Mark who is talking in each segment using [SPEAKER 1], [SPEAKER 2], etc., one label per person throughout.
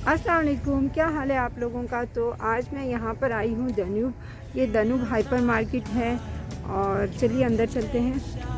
[SPEAKER 1] अस्सलाम वालेकुम, क्या हाल है आप लोगों का। तो आज मैं यहाँ पर आई हूँ दनूब। ये दनूब हाइपर मार्केट है और चलिए अंदर चलते हैं।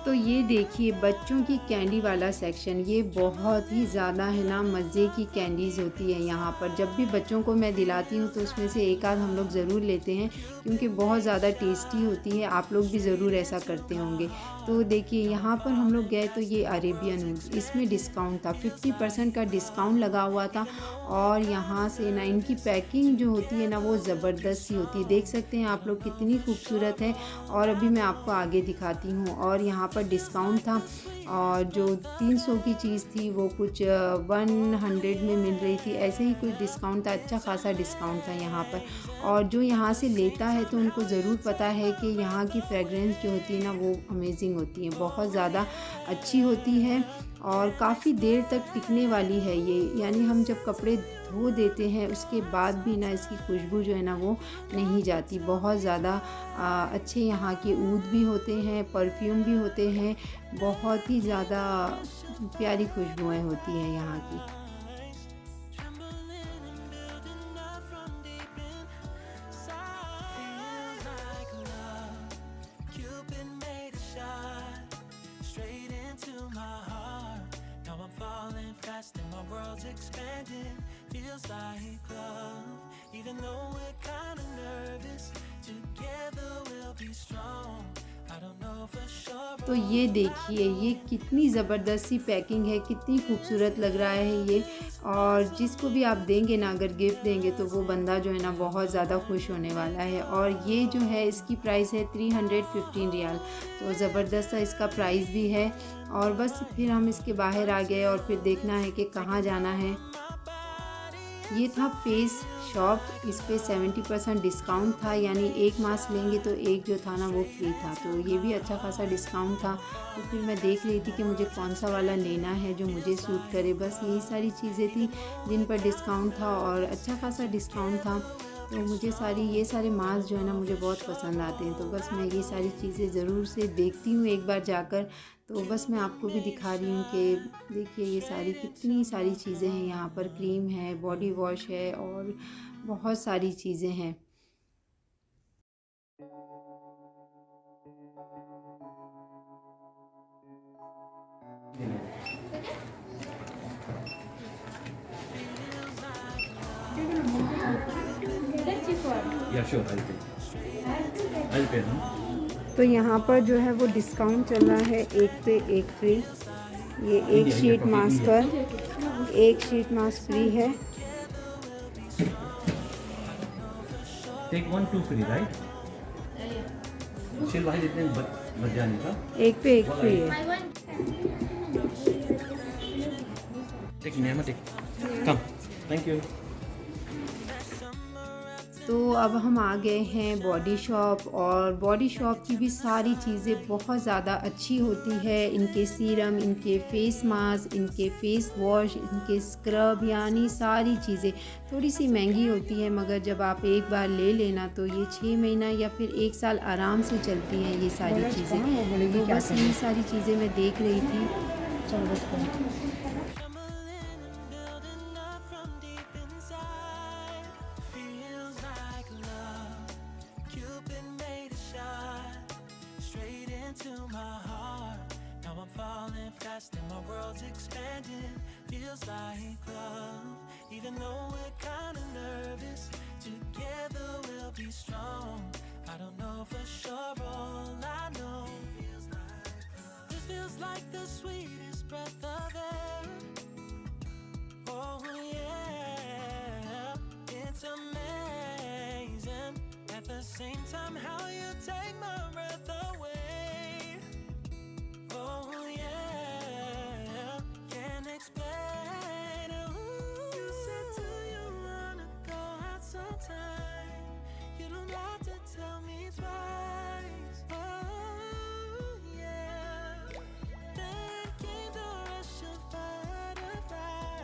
[SPEAKER 1] तो ये देखिए बच्चों की कैंडी वाला सेक्शन, ये बहुत ही ज़्यादा है ना मज़े की कैंडीज़ होती है यहाँ पर। जब भी बच्चों को मैं दिलाती हूँ तो उसमें से एक आध हम लोग ज़रूर लेते हैं क्योंकि बहुत ज़्यादा टेस्टी होती है। आप लोग भी ज़रूर ऐसा करते होंगे। तो देखिए यहाँ पर हम लोग गए तो ये अरेबियन वूड्स, इसमें डिस्काउंट था, 50% का डिस्काउंट लगा हुआ था। और यहाँ से ना इनकी पैकिंग जो होती है ना वो ज़बरदस्त सी होती है। देख सकते हैं आप लोग कितनी खूबसूरत है। और अभी मैं आपको आगे दिखाती हूँ। और यहाँ पर डिस्काउंट था और जो 300 की चीज़ थी वो कुछ 100 में मिल रही थी। ऐसे ही कुछ डिस्काउंट था, अच्छा खासा डिस्काउंट था यहाँ पर। और जो यहाँ से लेता है तो उनको ज़रूर पता है कि यहाँ की फ्रेगरेंस जो होती है ना वो अमेजिंग होती है, बहुत ज़्यादा अच्छी होती है और काफ़ी देर तक टिकने वाली है ये। यानी हम जब कपड़े धो देते हैं उसके बाद भी ना इसकी खुशबू जो है ना वो नहीं जाती। बहुत ज़्यादा अच्छे यहाँ के ऊद भी होते हैं, परफ्यूम भी होते हैं, बहुत ही ज़्यादा प्यारी खुशबुएं होती हैं यहाँ की।
[SPEAKER 2] Expanding, feels like love. Even though we're kinda nervous, together we'll be strong. I don't know for sure.
[SPEAKER 1] तो ये देखिए ये कितनी ज़बरदस्त सी पैकिंग है, कितनी खूबसूरत लग रहा है ये। और जिसको भी आप देंगे ना, अगर गिफ्ट देंगे तो वो बंदा जो है ना बहुत ज़्यादा खुश होने वाला है। और ये जो है इसकी प्राइस है 315 रियाल, तो ज़बरदस्त सा इसका प्राइस भी है। और बस फिर हम इसके बाहर आ गए और फिर देखना है कि कहाँ जाना है। ये था फेस शॉप, इस पे 70% डिस्काउंट था, यानी एक मास्क लेंगे तो एक जो था ना वो फ्री था। तो ये भी अच्छा खासा डिस्काउंट था। तो फिर मैं देख रही थी कि मुझे कौन सा वाला लेना है जो मुझे सूट करे। बस यही सारी चीज़ें थी जिन पर डिस्काउंट था और अच्छा खासा डिस्काउंट था। तो मुझे ये सारे मास्क जो है ना मुझे बहुत पसंद आते हैं। तो बस मैं ये सारी चीज़ें ज़रूर से देखती हूँ एक बार जाकर। तो बस मैं आपको भी दिखा रही हूँ कि देखिए ये सारी कितनी सारी चीज़ें हैं यहाँ पर। क्रीम है, बॉडी वॉश है और बहुत सारी चीज़ें हैं।
[SPEAKER 3] Yeah, sure, I'll pay. I'll pay, no?
[SPEAKER 1] तो यहाँ पर जो है वो डिस्काउंट चल रहा है, एक पे एक फ्री। ये एक
[SPEAKER 3] India,
[SPEAKER 1] sheet
[SPEAKER 3] talking
[SPEAKER 1] mask
[SPEAKER 3] India.
[SPEAKER 1] पर एक शीट मास्क फ्री है।
[SPEAKER 3] Take 1, 2 free, right? She'll buy it in बच का.
[SPEAKER 1] एक पे एक फ्री है।
[SPEAKER 3] Take Nema, take. Come. Thank you.
[SPEAKER 1] तो अब हम आ गए हैं बॉडी शॉप। और बॉडी शॉप की भी सारी चीज़ें बहुत ज़्यादा अच्छी होती है। इनके सीरम, इनके फेस मास्क, इनके फेस वॉश, इनके स्क्रब, यानी सारी चीज़ें थोड़ी सी महंगी होती है, मगर जब आप एक बार ले लेना तो ये 6 महीना या फिर 1 साल आराम से चलती हैं ये सारी चीज़ें। तो बस ये सारी चीज़ें मैं देख रही थी।
[SPEAKER 2] Fast and my world's expanding, feels like love. Even though we're kinda nervous, together we'll be strong. I don't know for sure, all I know, this feels the same time, how you take my breath away. Oh yeah, can't explain. Ooh. You said, do you wanna go out sometime? You don't have to tell me twice. Oh yeah. Then came the rush of butterflies,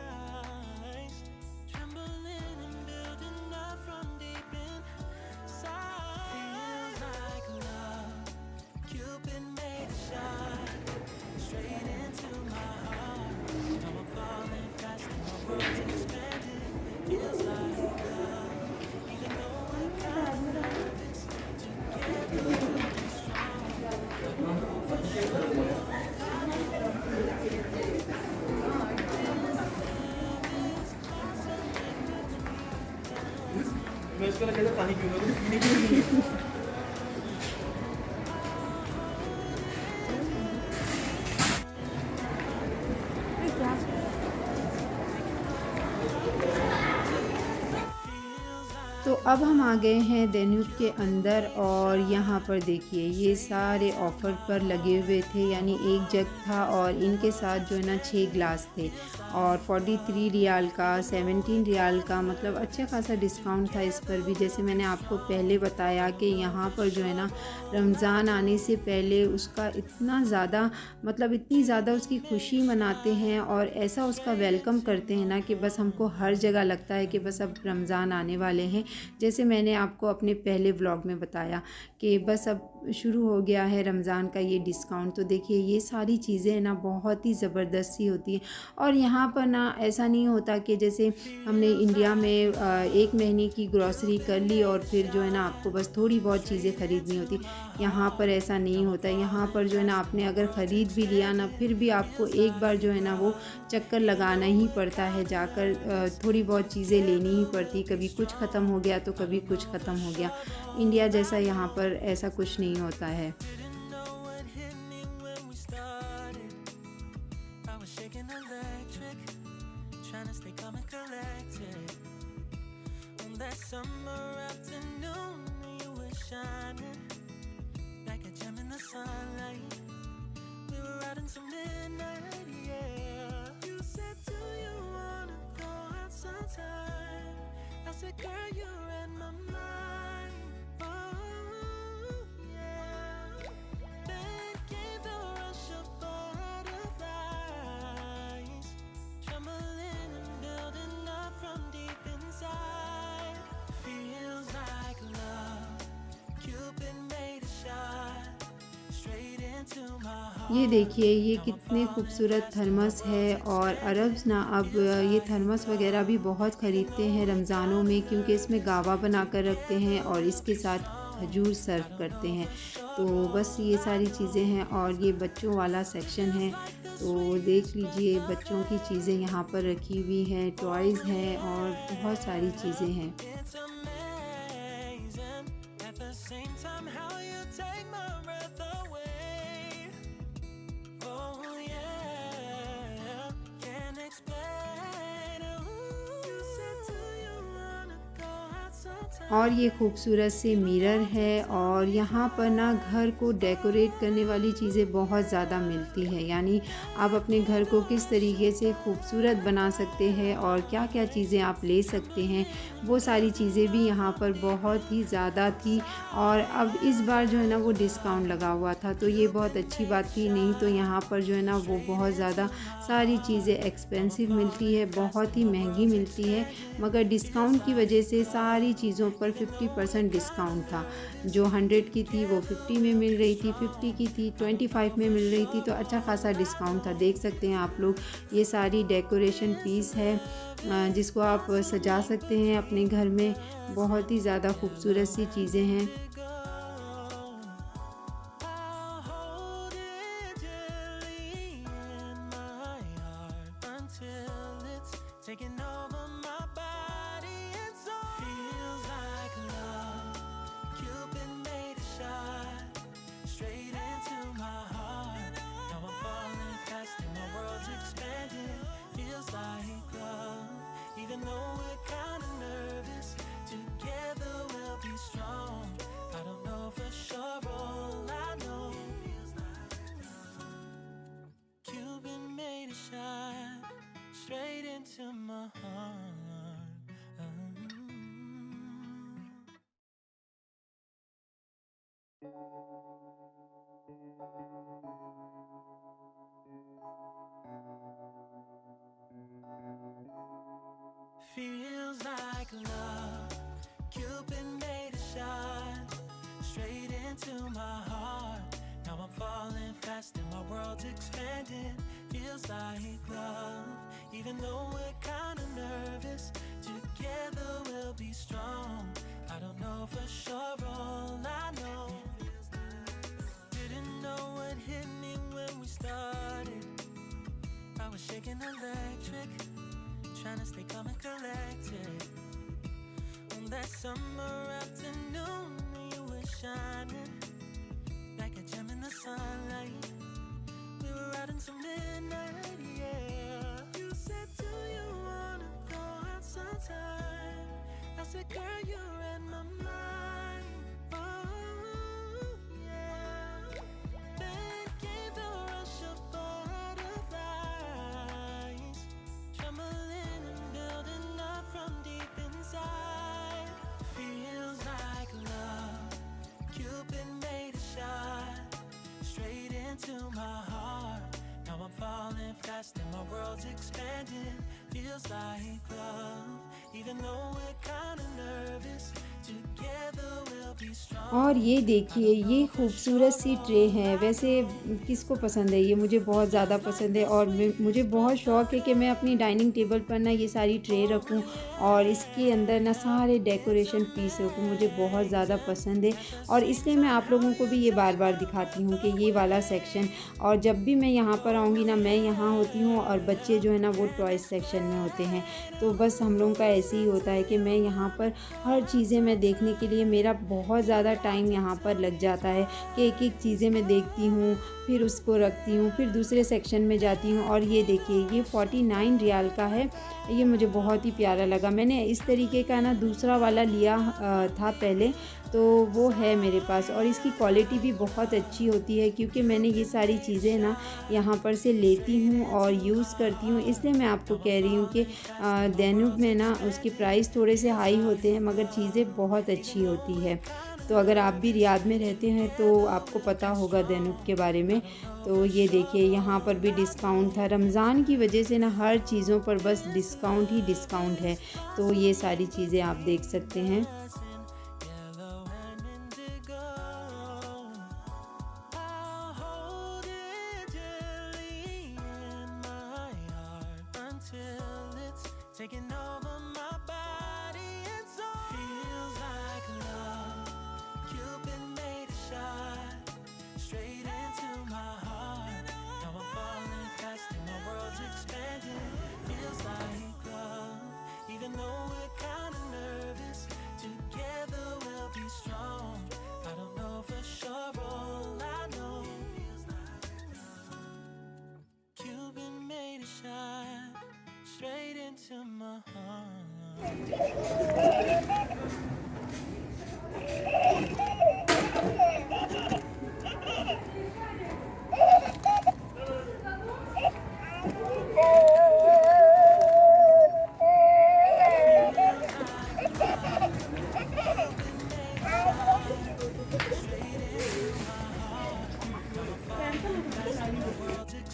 [SPEAKER 2] trembling and building up from deep inside. Feels like love. Cupid made a shot straight into my heart. Now I'm falling fast and my world's expanding. Feels like love, even though we're kind of nervous. Together we'll be strong. For sure.
[SPEAKER 3] मैं इसको कैसे पानी पीऊंगा तो पीने के लिए नहीं।
[SPEAKER 1] तो अब हम आ गए हैं डेन्यूब के अंदर और यहाँ पर देखिए ये सारे ऑफ़र पर लगे हुए थे, यानी एक जग था और इनके साथ जो है ना 6 ग्लास थे और 43 रियाल का, 17 रियाल का, मतलब अच्छा खासा डिस्काउंट था इस पर भी। जैसे मैंने आपको पहले बताया कि यहाँ पर जो है ना रमज़ान आने से पहले उसका इतना ज़्यादा, मतलब इतनी ज़्यादा उसकी खुशी मनाते हैं और ऐसा उसका वेलकम करते हैं ना कि बस हमको हर जगह लगता है कि बस अब रमज़ान आने वाले हैं। जैसे मैंने आपको अपने पहले व्लॉग में बताया कि बस अब शुरू हो गया है रमज़ान का ये डिस्काउंट। तो देखिए ये सारी चीज़ें ना बहुत ही ज़बरदस्त सी होती हैं और यहाँ पर ना ऐसा नहीं होता कि जैसे हमने इंडिया में 1 महीने की ग्रॉसरी कर ली और फिर जो है ना आपको बस थोड़ी बहुत चीज़ें ख़रीदनी होती। यहाँ पर ऐसा नहीं होता। यहाँ पर जो है ना आपने अगर ख़रीद भी लिया ना, फिर भी आपको एक बार जो है ना वो चक्कर लगाना ही पड़ता है, जाकर थोड़ी बहुत चीज़ें लेनी ही पड़ती। कभी कुछ ख़त्म हो गया तो कभी कुछ ख़त्म हो गया। इंडिया जैसा यहाँ पर ऐसा कुछ नहीं होता है।
[SPEAKER 2] Didn't know what hit me when we started. I was shaking electric, trying to stay calm and collected. On that summer afternoon, you were shining like a gem in the sunlight. We were out until midnight, yeah. You said, do you wanna go out sometime? I said, girl, you read my mind. Oh, yeah. Then came the rush of butterflies, trembling and building up from deep inside. Feels like love. Cupid made a shot straight into my heart.
[SPEAKER 1] ये देखिए ये कितने खूबसूरत thermos है और Arabs ना अब ये थर्मस वगैरह भी बहुत ख़रीदते हैं रमज़ानों में, क्योंकि इसमें गावा बना कर रखते हैं और इसके साथ खजूर सर्व करते हैं। तो बस ये सारी चीज़ें हैं और ये बच्चों वाला सेक्शन है, तो देख लीजिए बच्चों की चीज़ें यहाँ पर रखी हुई हैं, टॉयज़ हैं और बहुत सारी चीज़ें हैं।
[SPEAKER 2] It's amazing at the same time how you take my breath away. Oh yeah, can't explain. Ooh. You said, do you wanna go out sometime?
[SPEAKER 1] और ये खूबसूरत से मिरर है और यहाँ पर ना घर को डेकोरेट करने वाली चीज़ें बहुत ज़्यादा मिलती हैं, यानी आप अपने घर को किस तरीके से खूबसूरत बना सकते हैं और क्या क्या चीज़ें आप ले सकते हैं, वो सारी चीज़ें भी यहाँ पर बहुत ही ज़्यादा थी। और अब इस बार जो है ना वो डिस्काउंट लगा हुआ था, तो ये बहुत अच्छी बात थी। नहीं तो यहाँ पर जो है ना वो बहुत ज़्यादा सारी चीज़ें एक्सपेंसिव मिलती है, बहुत ही महंगी मिलती है, मगर डिस्काउंट की वजह से सारी चीज़ों पर 50% डिस्काउंट था। जो 100 की थी वो 50 में मिल रही थी, 50 की थी 25 में मिल रही थी, तो अच्छा खासा डिस्काउंट था। देख सकते हैं आप लोग, ये सारी डेकोरेशन पीस है जिसको आप सजा सकते हैं अपने घर में। बहुत ही ज़्यादा खूबसूरत सी चीज़ें हैं।
[SPEAKER 2] I'll hold it dearly in my heart until it's taking over my body and soul. Feels like love. Cupid made a shot straight into my heart. Now I'm falling fast and my world's expanding. Feels like love, even though we're kind of nervous. Together we'll be strong. Feels like love. Cupid made a shot straight into my heart. Now I'm falling fast and my world's expanding. Feels like love. Even though we're kinda nervous, together we'll be strong. I don't know for sure, all I know. Didn't know what hit me when we started. I was shaking electric, trying to stay calm and collected. On that summer afternoon, you were shining like a gem in the sunlight. We were out until midnight, yeah. You said, do you wanna go out sometime? I said, girl, you read my mind. Oh, yeah. Then came the rush of butterflies, trembling and building up from deep inside. Feels like love. Cupid made a shot straight into my heart. Now I'm falling fast and my world's expanding. Feels like love. Even though we're kinda nervous, together we'll be strong.
[SPEAKER 1] और ये देखिए, ये खूबसूरत सी tray है। वैसे किसको पसंद है ये? मुझे बहुत ज़्यादा पसंद है और मुझे बहुत शौक़ है कि मैं अपनी डाइनिंग टेबल पर ना ये सारी ट्रे रखूं और इसके अंदर ना सारे डेकोरेशन पीस रखूं। मुझे बहुत ज़्यादा पसंद है और इसलिए मैं आप लोगों को भी ये बार बार दिखाती हूँ कि ये वाला सेक्शन। और जब भी मैं यहाँ पर आऊँगी ना, मैं यहाँ होती हूँ और बच्चे जो है ना वो टॉयज़ सेक्शन में होते हैं। तो बस हम लोगों का ऐसे ही होता है कि मैं यहाँ पर हर चीज़ें मैं देखने के लिए मेरा बहुत ज़्यादा टाइम यहाँ पर लग जाता है कि एक एक चीज़ें मैं देखती हूँ, फिर उसको रखती हूँ, फिर दूसरे सेक्शन में जाती हूँ। और ये देखिए, ये 49 रियाल का है। ये मुझे बहुत ही प्यारा लगा। मैंने इस तरीके का ना दूसरा वाला लिया था पहले, तो वो है मेरे पास और इसकी क्वालिटी भी बहुत अच्छी होती है क्योंकि मैंने ये सारी चीज़ें ना यहाँ पर से लेती हूँ और यूज़ करती हूँ। इसलिए मैं आपको कह रही हूँ कि दैनूब में ना उसके प्राइस थोड़े से हाई होते हैं मगर चीज़ें बहुत अच्छी होती है। तो अगर आप भी रियाद में रहते हैं तो आपको पता होगा दैनूब के बारे में। तो ये देखिए, यहाँ पर भी डिस्काउंट था। रमज़ान की वजह से ना हर चीज़ों पर बस डिस्काउंट ही डिस्काउंट है। तो ये सारी चीज़ें आप देख सकते हैं।
[SPEAKER 2] Yellow and indigo. I'll hold it dearly in my heart until it's taken over my body and soul. Feels like love. Cupid made a shot straight into my heart. Now I'm falling fast and my world's expanding. Feels like love. Even though we're kinda nervous, together we'll be strong. I don't know for sure, all I know. Cupid made a shot straight into my heart.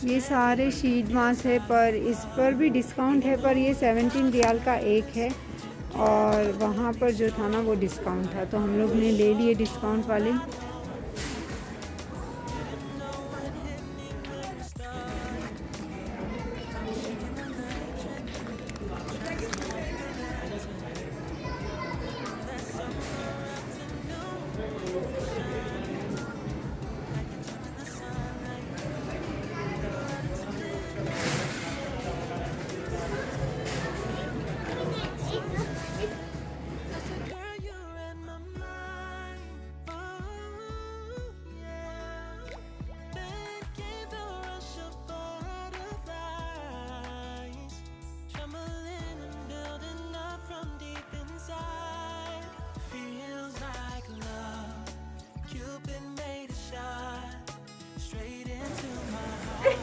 [SPEAKER 1] ये सारे sheet मास है पर इस पर भी discount है, पर ये 17 रियाल का एक है और वहाँ पर जो था ना वो डिस्काउंट था, तो हम लोग ने ले लिए डिस्काउंट वाले।
[SPEAKER 2] Girl, you read my mind. Oh, yeah. Then came the rush of butterflies, trembling and building up from deep inside. Feels like love. Cupid made a shot straight into my heart.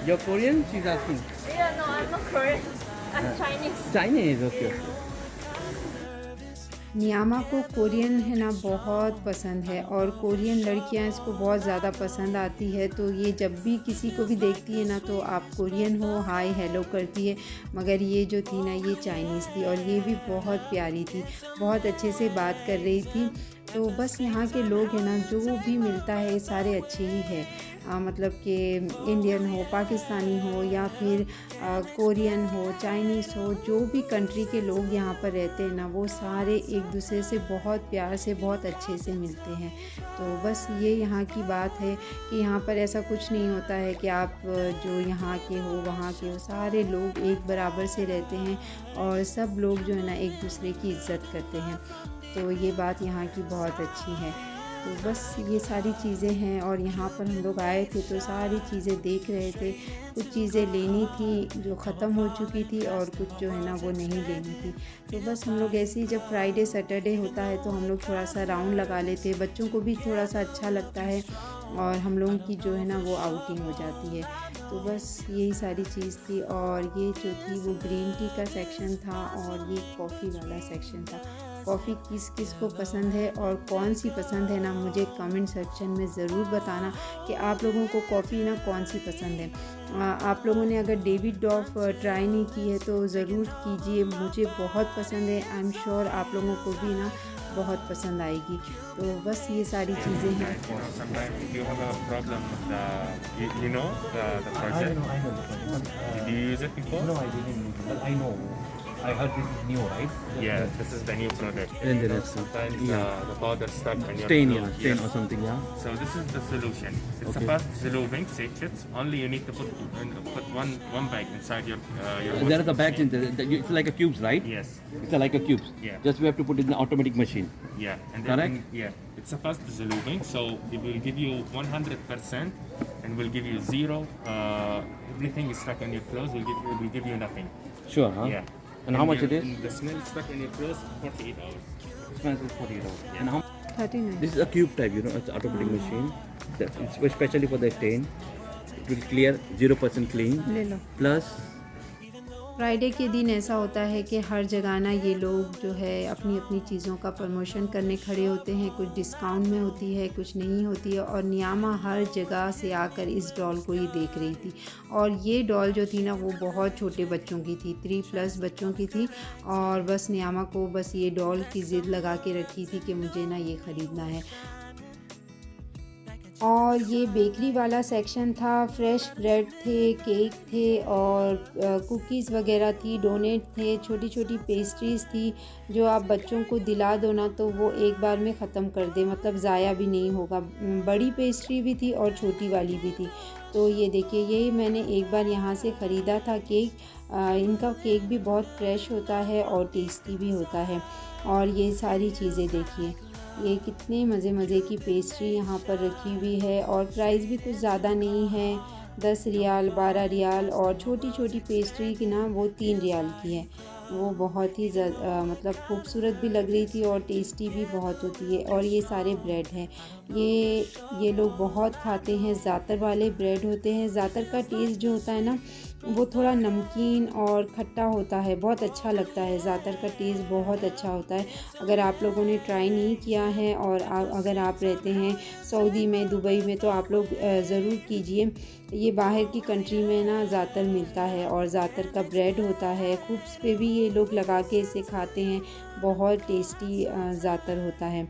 [SPEAKER 3] You're Korean? She's asking.
[SPEAKER 4] Yeah, no, I'm not Korean. I'm Chinese.
[SPEAKER 3] Chinese, okay.
[SPEAKER 2] Nervous,
[SPEAKER 1] नियामा को Korean है ना बहुत पसंद है और Korean लड़कियां इसको बहुत ज़्यादा पसंद आती है। तो ये जब भी किसी को भी देखती है ना तो आप कोरियन हो हाय हेलो करती है। मगर ये जो थी ना ये चाइनीज़ थी और ये भी बहुत प्यारी थी, बहुत अच्छे से बात कर रही थी। तो बस यहाँ के लोग हैं ना जो भी मिलता है सारे अच्छे ही है। मतलब कि इंडियन हो, पाकिस्तानी हो या फिर कोरियन हो, चाइनीज़ हो, जो भी कंट्री के लोग यहाँ पर रहते हैं ना वो सारे एक दूसरे से बहुत प्यार से बहुत अच्छे से मिलते हैं। तो बस ये यहाँ की बात है कि यहाँ पर ऐसा कुछ नहीं होता है कि आप जो यहाँ के हो वहाँ के हो, सारे लोग एक बराबर से रहते हैं और सब लोग जो है ना एक दूसरे की इज़्ज़त करते हैं। तो ये बात यहाँ की बहुत अच्छी है। तो बस ये सारी चीज़ें हैं और यहाँ पर हम लोग आए थे तो सारी चीज़ें देख रहे थे। कुछ चीज़ें लेनी थी जो ख़त्म हो चुकी थी और कुछ जो है ना वो नहीं लेनी थी। तो बस हम लोग ऐसे ही जब फ्राइडे सैटरडे होता है तो हम लोग थोड़ा सा राउंड लगा लेते हैं, बच्चों को भी थोड़ा सा अच्छा लगता है और हम लोगों की जो है ना वो आउटिंग हो जाती है। तो बस यही सारी चीज़ थी और ये जो थी वो ग्रीन टी का सेक्शन था और ये कॉफ़ी वाला सेक्शन था। कॉफ़ी किस किस को पसंद है और कौन सी पसंद है ना मुझे कमेंट सेक्शन में ज़रूर बताना कि आप लोगों को कॉफ़ी ना कौन सी पसंद है। आप लोगों ने अगर डेविड डॉफ ट्राई नहीं की है तो ज़रूर कीजिए, मुझे बहुत पसंद है। आई एम श्योर आप लोगों को भी ना बहुत पसंद आएगी। तो बस ये सारी चीज़ें हैं।
[SPEAKER 4] Sometimes you have a problem with the
[SPEAKER 3] I
[SPEAKER 4] project.
[SPEAKER 3] know, I know the problem.
[SPEAKER 4] Did you use it before?
[SPEAKER 3] No, I didn't. But I know. I heard this is new, right?
[SPEAKER 4] Yeah, this is the new product.
[SPEAKER 3] And then it's
[SPEAKER 4] Sometimes the powder stuck on your
[SPEAKER 3] stain,
[SPEAKER 4] clothes.
[SPEAKER 3] yeah, stain or something, yeah.
[SPEAKER 4] So this is the solution. It's
[SPEAKER 3] Okay.
[SPEAKER 4] a fast dissolving sachets. Only you need to put one bag inside your
[SPEAKER 3] There are the
[SPEAKER 4] washing
[SPEAKER 3] bags in
[SPEAKER 4] machine.
[SPEAKER 3] there. It's like a cubes, right?
[SPEAKER 4] Yes.
[SPEAKER 3] It's like a cubes.
[SPEAKER 4] Yeah.
[SPEAKER 3] Just we have to put it in the automatic machine.
[SPEAKER 4] Yeah. And
[SPEAKER 3] Correct?
[SPEAKER 4] It's a fast dissolving, so it will give you 100% and will give you zero. Everything is stuck on your clothes. Will give you nothing.
[SPEAKER 3] Sure, huh?
[SPEAKER 4] Yeah.
[SPEAKER 3] And how much it is?
[SPEAKER 4] The smell stuck on your clothes 48 hours.
[SPEAKER 3] Expensive 48 hours. And how?
[SPEAKER 1] 39।
[SPEAKER 3] This is a cube type, it's automatic machine. It's especially for the stain. It will clear 0% clean.
[SPEAKER 1] ले लो।
[SPEAKER 3] Plus,
[SPEAKER 1] Friday के दिन ऐसा होता है कि हर जगह ना ये लोग जो है अपनी अपनी चीज़ों का प्रमोशन करने खड़े होते हैं। कुछ डिस्काउंट में होती है, कुछ नहीं होती है और नियामा हर जगह से आकर इस डॉल को ही देख रही थी। और ये डॉल जो थी ना वो बहुत छोटे बच्चों की थी, 3+ बच्चों की थी और बस नियामा को बस ये डॉल की ज़िद लगा के रखी थी कि मुझे ना ये ख़रीदना है। और ये बेकरी वाला सेक्शन था, फ्रेश ब्रेड थे, केक थे और कुकीज़ वगैरह थी, डोनेट थे, छोटी छोटी पेस्ट्रीज़ थी जो आप बच्चों को दिला दो ना तो वो एक बार में ख़त्म कर दे, मतलब ज़ाया भी नहीं होगा। बड़ी पेस्ट्री भी थी और छोटी वाली भी थी। तो ये देखिए यही मैंने एक बार यहाँ से ख़रीदा था केक। इनका केक भी बहुत फ्रेश होता है और टेस्टी भी होता है। और ये सारी चीज़ें देखिए, ये कितने मज़े मज़े की पेस्ट्री यहाँ पर रखी हुई है और प्राइस भी कुछ ज़्यादा नहीं है, 10 रियाल 12 रियाल और छोटी छोटी पेस्ट्री की ना वो 3 रियाल की है। वो बहुत ही मतलब खूबसूरत भी लग रही थी और टेस्टी भी बहुत होती है। और ये सारे ब्रेड हैं, ये लोग बहुत खाते हैं, ज़ातर वाले ब्रेड होते हैं। ज़ातर का टेस्ट जो होता है ना वो थोड़ा नमकीन और खट्टा होता है, बहुत अच्छा लगता है। ज़ातर का टेस्ट बहुत अच्छा होता है। अगर आप लोगों ने ट्राई नहीं किया है और अगर आप रहते हैं सऊदी में, दुबई में तो आप लोग ज़रूर कीजिए। ये बाहर की कंट्री में ना ज़ातर मिलता है और ज़ातर का ब्रेड होता है, खूब्स पे भी ये लोग लगा के इसे खाते हैं, बहुत टेस्टी ज़ातर होता है।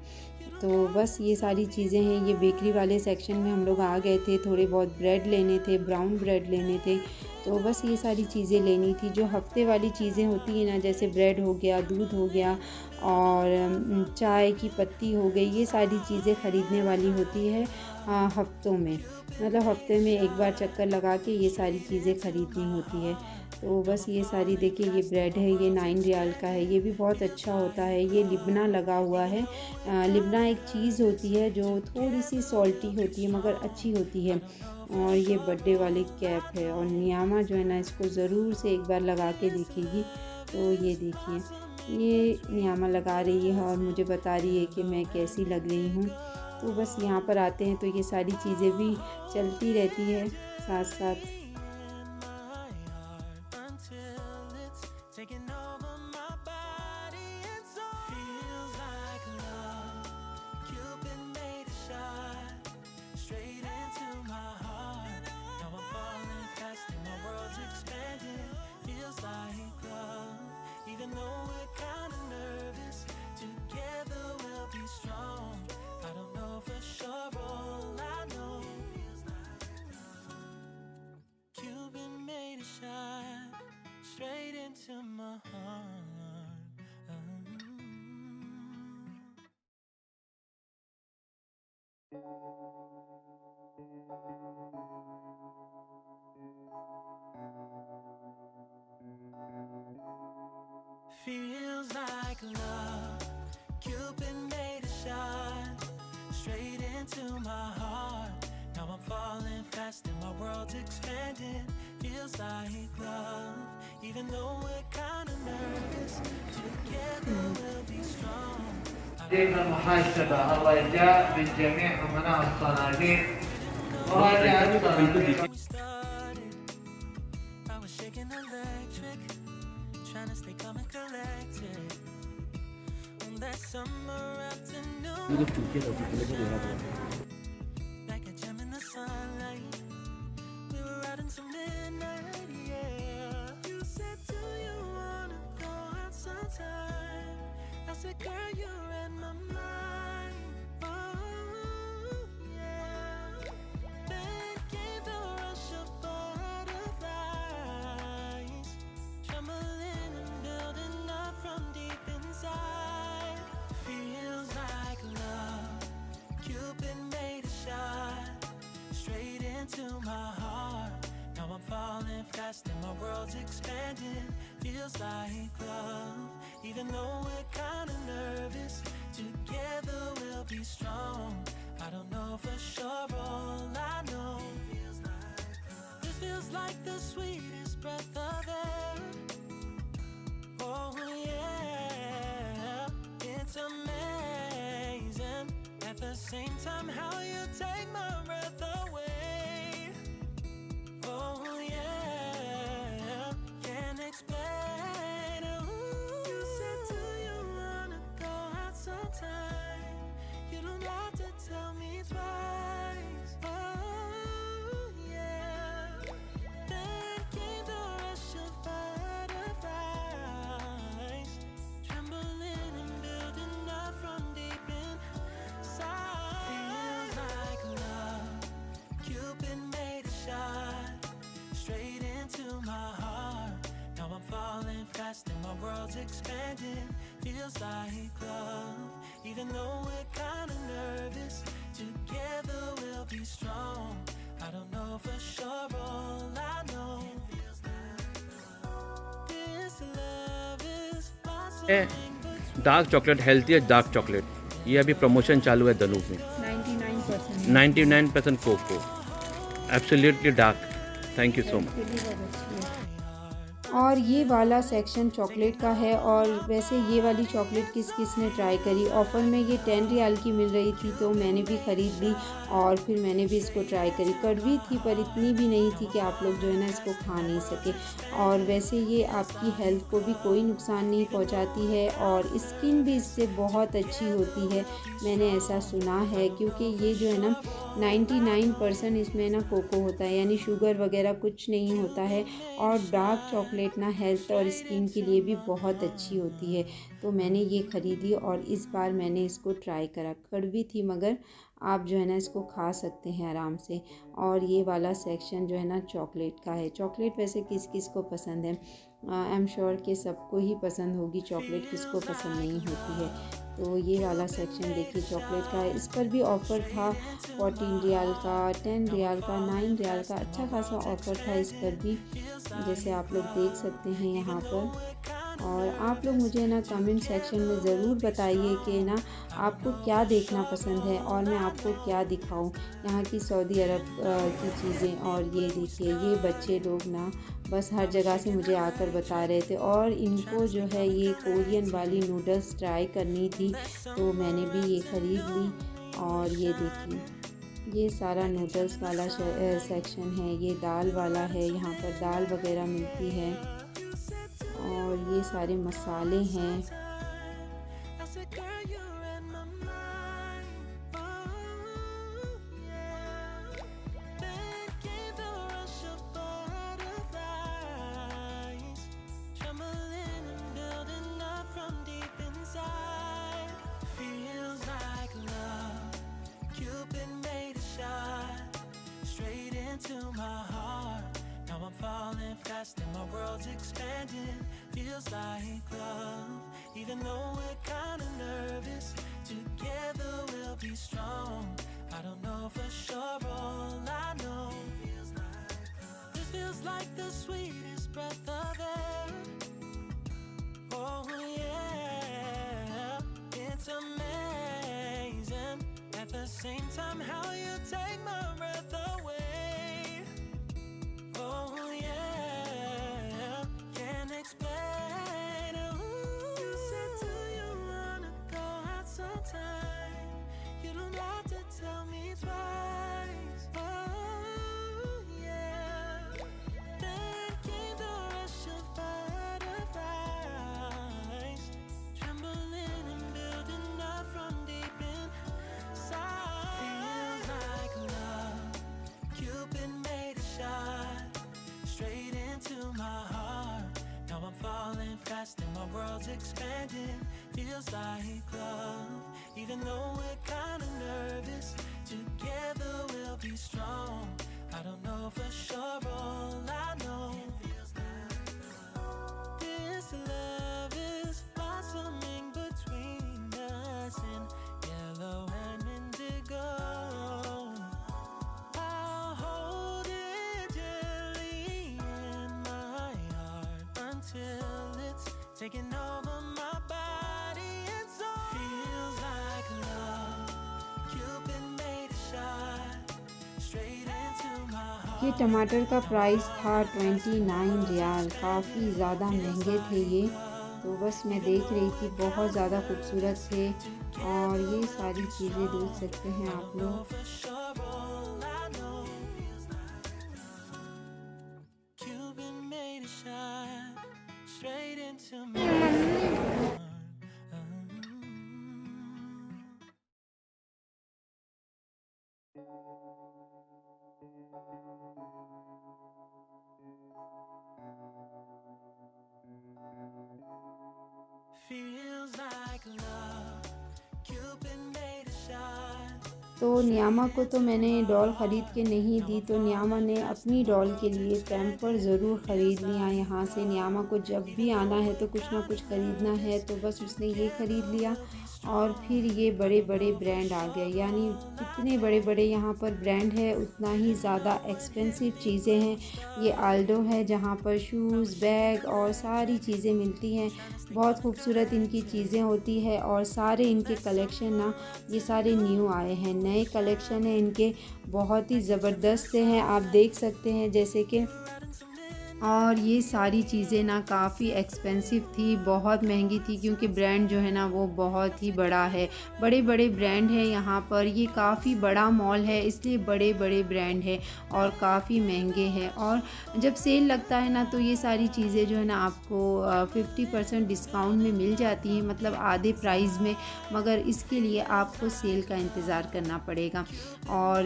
[SPEAKER 1] तो बस ये सारी चीज़ें हैं। ये बेकरी वाले सेक्शन में हम लोग आ गए थे, थोड़े बहुत ब्रेड लेने थे, ब्राउन ब्रेड लेने थे। तो बस ये सारी चीज़ें लेनी थी जो हफ्ते वाली चीज़ें होती हैं ना, जैसे ब्रेड हो गया, दूध हो गया और चाय की पत्ती हो गई, ये सारी चीज़ें ख़रीदने वाली होती है हफ्तों में, मतलब हफ्ते में एक बार चक्कर लगा के ये सारी चीज़ें ख़रीदनी होती है। तो बस ये सारी देखिए, ये ब्रेड है, ये 9 रियाल का है, ये भी बहुत अच्छा होता है। ये लिबना लगा हुआ है। लिबना एक चीज़ होती है जो थोड़ी सी सॉल्टी होती है मगर अच्छी होती है। और ये बर्थडे वाली कैप है और नियामा जो है ना इसको ज़रूर से एक बार लगा के देखेगी। तो ये देखिए, ये नियामा लगा रही है और मुझे बता रही है कि मैं कैसी लग रही हूँ। तो बस यहाँ पर आते हैं तो ये सारी चीज़ें भी चलती रहती है साथ साथ।
[SPEAKER 2] Taking over my body and soul. Feels Feels like love. Cupid made a shot straight into my heart. Now I'm falling fast and my world's expanding. Feels like love. Even though we're kind of nervous, together we'll be strong.
[SPEAKER 5] دينا المحاسبة الرجاء من جميع أمناء الصناديق مراجعة الصناديق.
[SPEAKER 2] When we started, I was shaking electric, trying to stay calm and collected. On that summer afternoon,
[SPEAKER 3] मुझे चूतिया लगती है, मुझे देना पड़ा।
[SPEAKER 2] like a gem in the sunlight, we were out until midnight, yeah. You said, do you wanna go out sometime? I said, girl, you read my mind, oh, yeah. Then came the rush of butterflies, trembling and building up from deep inside. Feels like love. Cupid made a shot straight into my heart. Now I'm falling fast and my world's expanding. Feels like love. Even though we're kind of nervous, together we'll be strong. I don't know for sure, all I know. This feels like the sweetest breath of air. Oh yeah, it's amazing. At the same time, how you take my breath away. Oh yeah, can't explain. Ooh. You said, do you wanna go out sometime? You don't have to tell me twice. Oh yeah. Then came the rush of butterflies, trembling and building up from deep inside. Feels like love. Cupid made a shot straight into my heart. Now I'm falling fast and my world's expanding. Feels like love. Even though we're kind of nervous, together we'll be strong. I don't know for sure, all I know. This love is blossoming between
[SPEAKER 3] dark chocolate healthy है dark chocolate, ये अभी promotion चालू है दनूप में।
[SPEAKER 1] 99%
[SPEAKER 3] 99% cocoa, absolutely dark. Thank you so much.
[SPEAKER 1] और ये वाला सेक्शन चॉकलेट का है। और वैसे ये वाली चॉकलेट किस किस ने ट्राई करी, ऑफ़र में ये 10 रियाल की मिल रही थी तो मैंने भी ख़रीद ली और फिर मैंने भी इसको ट्राई करी। कड़वी थी पर इतनी भी नहीं थी कि आप लोग जो है ना इसको खा नहीं सके। और वैसे ये आपकी हेल्थ को भी कोई नुकसान नहीं पहुंचाती है और स्किन भी इससे बहुत अच्छी होती है, मैंने ऐसा सुना है। क्योंकि ये जो है ना 99% इसमें ना कोको होता है, यानी शुगर वगैरह कुछ नहीं होता है। और डार्क चॉकलेट ना हेल्थ और स्किन के लिए भी बहुत अच्छी होती है। तो मैंने ये ख़रीदी और इस बार मैंने इसको ट्राई करा। कड़वी थी मगर आप जो है ना इसको खा सकते हैं आराम से। और ये वाला सेक्शन जो है ना चॉकलेट का है। चॉकलेट वैसे किस किस को पसंद है, आई एम श्योर कि सबको ही पसंद होगी चॉकलेट, किसको पसंद नहीं होती है। तो ये वाला सेक्शन देखिए चॉकलेट का है। इस पर भी ऑफ़र था 14 रियाल का, 10 रियाल का, 9 रियाल का, अच्छा खासा ऑफ़र था इस पर भी, जैसे आप लोग देख सकते हैं यहाँ पर। और आप लोग मुझे ना कमेंट सेक्शन में ज़रूर बताइए कि ना आपको क्या देखना पसंद है और मैं आपको क्या दिखाऊं यहाँ की सऊदी अरब की चीज़ें। और ये देखिए ये बच्चे लोग ना बस हर जगह से मुझे आकर बता रहे थे और इनको जो है ये कोरियन वाली नूडल्स ट्राई करनी थी तो मैंने भी ये ख़रीद ली। और ये देखिए ये सारा नूडल्स वाला सेक्शन है, ये दाल वाला है, यहाँ पर दाल वगैरह मिलती है और ये सारे मसाले हैं।
[SPEAKER 2] Falling fast and my world's expanding. Feels like love. Even though we're kind of nervous, together we'll be strong. I I don't know for sure, all I know. This feels like the sweetest breath of air. Oh yeah, it's amazing. At the same time, how you take my breath away. Oh yeah, can't explain. Ooh. You said, do you wanna go out sometime? You don't have to tell me twice. Oh yeah. Then came the rush of butterflies, trembling and building up from deep inside. Feels like love. Cupid made a shot straight into my heart. Now I'm falling fast and my world's expanding. Feels like love. Even though we're kinda nervous, together we'll be strong. I don't know for sure, all I know. This love is blossoming between us in yellow and indigo. I'll hold it gently in my heart until it's taking over my body and soul. Feels like love. Cupid made a shot straight into my heart.
[SPEAKER 1] ये टमाटर का price था 29 रियाल। काफ़ी ज़्यादा महंगे थे ये। तो बस मैं देख रही थी, बहुत ज़्यादा खूबसूरत थे। और ये सारी चीज़ें देख सकते हैं आप लोग।
[SPEAKER 2] For sure, all I know. Cupid made a shot straight into my heart. Feels like love. Cupid made a shot.
[SPEAKER 1] तो नियामा को तो मैंने डॉल ख़रीद के नहीं दी, तो नियामा ने अपनी डॉल के लिए पैम्पर ज़रूर ख़रीद लिया यहाँ से। नियामा को जब भी आना है तो कुछ ना कुछ ख़रीदना है, तो बस उसने ये ख़रीद लिया। और फिर ये बड़े बड़े ब्रांड आ गए, यानी जितने बड़े बड़े यहाँ पर ब्रांड है उतना ही ज़्यादा एक्सपेंसिव चीज़ें हैं। ये आल्डो है जहाँ पर शूज़, बैग और सारी चीज़ें मिलती हैं। बहुत खूबसूरत इनकी चीज़ें होती है और सारे इनके कलेक्शन ना, ये सारे न्यू आए हैं, नए कलेक्शन है इनके, बहुत ही ज़बरदस्त से हैं, आप देख सकते हैं जैसे कि। और ये सारी चीज़ें ना काफ़ी एक्सपेंसिव थी, बहुत महंगी थी, क्योंकि ब्रांड जो है ना वो बहुत ही बड़ा है, बड़े बड़े ब्रांड है यहाँ पर। ये काफ़ी बड़ा मॉल है, इसलिए बड़े बड़े ब्रांड है और काफ़ी महंगे हैं। और जब सेल लगता है ना तो ये सारी चीज़ें जो है ना आपको 50% डिस्काउंट में मिल जाती हैं, मतलब आधे प्राइस में। मगर इसके लिए आपको सेल का इंतज़ार करना पड़ेगा, और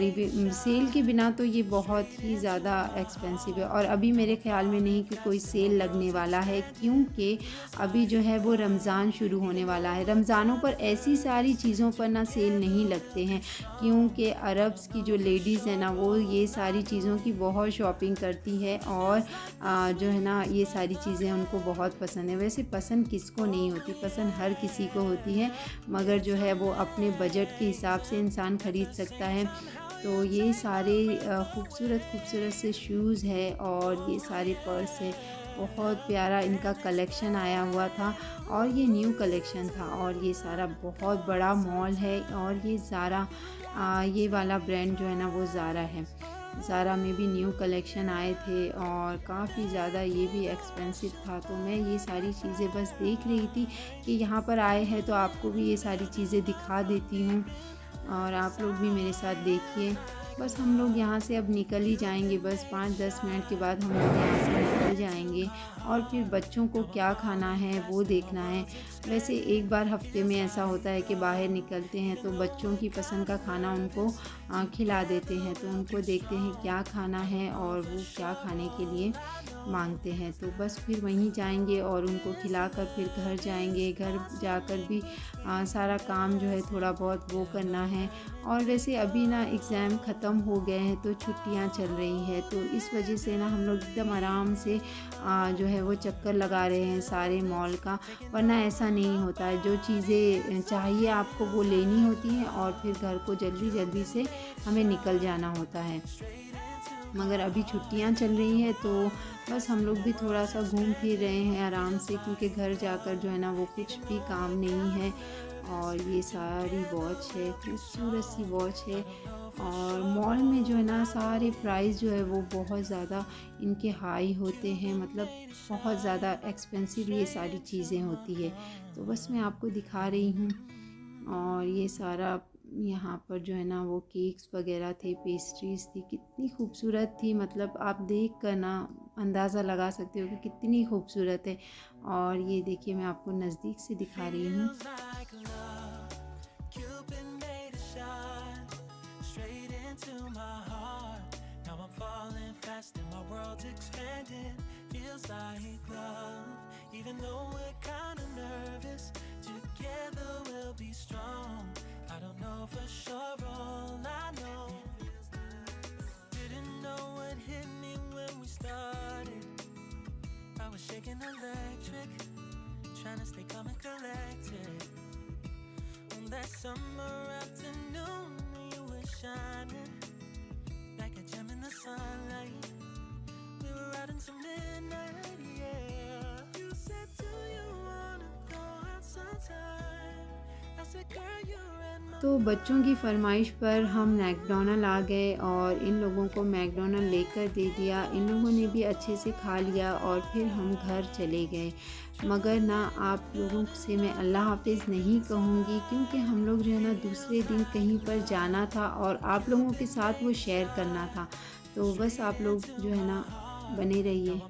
[SPEAKER 1] सेल के बिना तो ये बहुत ही ज़्यादा एक्सपेंसिव है। और अभी मेरे ख्याल में नहीं कि कोई सेल लगने वाला है, क्योंकि अभी जो है वो रमज़ान शुरू होने वाला है। रमज़ानों पर ऐसी सारी चीज़ों पर ना सेल नहीं लगते हैं, क्योंकि अरब्स की जो लेडीज़ है ना वो ये सारी चीज़ों की बहुत शॉपिंग करती है, और जो है ना ये सारी चीज़ें उनको बहुत पसंद है। वैसे पसंद किसको नहीं होती, पसंद हर किसी को होती है, मगर जो है वो अपने बजट के हिसाब से इंसान ख़रीद सकता है। तो ये सारे खूबसूरत खूबसूरत से शूज़ है और ये सारे पर्स है, बहुत प्यारा इनका कलेक्शन आया हुआ था, और ये न्यू कलेक्शन था। और ये सारा बहुत बड़ा मॉल है, और ये ज़ारा ये वाला ब्रांड जो है ना वो ज़ारा है। ज़ारा में भी न्यू कलेक्शन आए थे और काफ़ी ज़्यादा ये भी एक्सपेंसिव था। तो मैं ये सारी चीज़ें बस देख रही थी कि यहाँ पर आए हैं तो आपको भी ये सारी चीज़ें दिखा देती हूँ, और आप लोग भी मेरे साथ देखिए। बस हम लोग यहाँ से अब निकल ही जाएंगे, बस 5-10 मिनट के बाद हम लोग यहाँ से निकल जाएंगे, और फिर बच्चों को क्या खाना है वो देखना है। वैसे एक बार हफ्ते में ऐसा होता है कि बाहर निकलते हैं तो बच्चों की पसंद का खाना उनको खिला देते हैं, तो उनको देखते हैं क्या खाना है और वो क्या खाने के लिए मांगते हैं। तो बस फिर वहीं जाएंगे और उनको खिलाकर फिर घर जाएंगे। घर जाकर भी सारा काम जो है थोड़ा बहुत वो करना है। और वैसे अभी ना एग्ज़ाम ख़त्म हो गए हैं तो छुट्टियां चल रही है, तो इस वजह से ना हम लोग एकदम आराम से जो है वो चक्कर लगा रहे हैं सारे मॉल का, वरना ऐसा नहीं होता है। जो चीज़ें चाहिए आपको वो लेनी होती हैं और फिर घर को जल्दी जल्दी से हमें निकल जाना होता है। मगर अभी छुट्टियां चल रही हैं तो बस हम लोग भी थोड़ा सा घूम फिर रहे हैं आराम से, क्योंकि घर जाकर जो है ना वो कुछ भी काम नहीं है। और ये सारी वॉच है, खूबसूरत सी वॉच है। और मॉल में जो है ना सारे प्राइस जो है वो बहुत ज़्यादा इनके हाई होते हैं, मतलब बहुत ज़्यादा एक्सपेंसिव ये सारी चीज़ें होती है। तो बस मैं आपको दिखा रही हूँ। और ये सारा यहाँ पर जो है ना वो केक्स वगैरह थे, पेस्ट्रीज़ थी, कितनी खूबसूरत थी, मतलब आप देख कर ना अंदाज़ा लगा सकते हो कि कितनी खूबसूरत है। और ये देखिए मैं आपको नज़दीक से दिखा रही हूँ।
[SPEAKER 2] I don't know for sure, all I know. Didn't know what hit me when we started. I was shaking electric, trying to stay calm and collected. On that summer afternoon, you were shining like a gem in the sunlight. We were out until midnight, yeah. You said, do you wanna go out sometime? I said, girl, you're
[SPEAKER 1] तो बच्चों की फरमाइश पर हम McDonald आ गए और इन लोगों को मैकडॉनल्ड लेकर दे दिया। इन लोगों ने भी अच्छे से खा लिया और फिर हम घर चले गए। मगर ना आप लोगों से मैं अल्लाह हाफिज़ नहीं कहूँगी, क्योंकि हम लोग जो है ना दूसरे दिन कहीं पर जाना था और आप लोगों के साथ वो शेयर करना था। तो बस आप लोग जो है ना बने रहिए।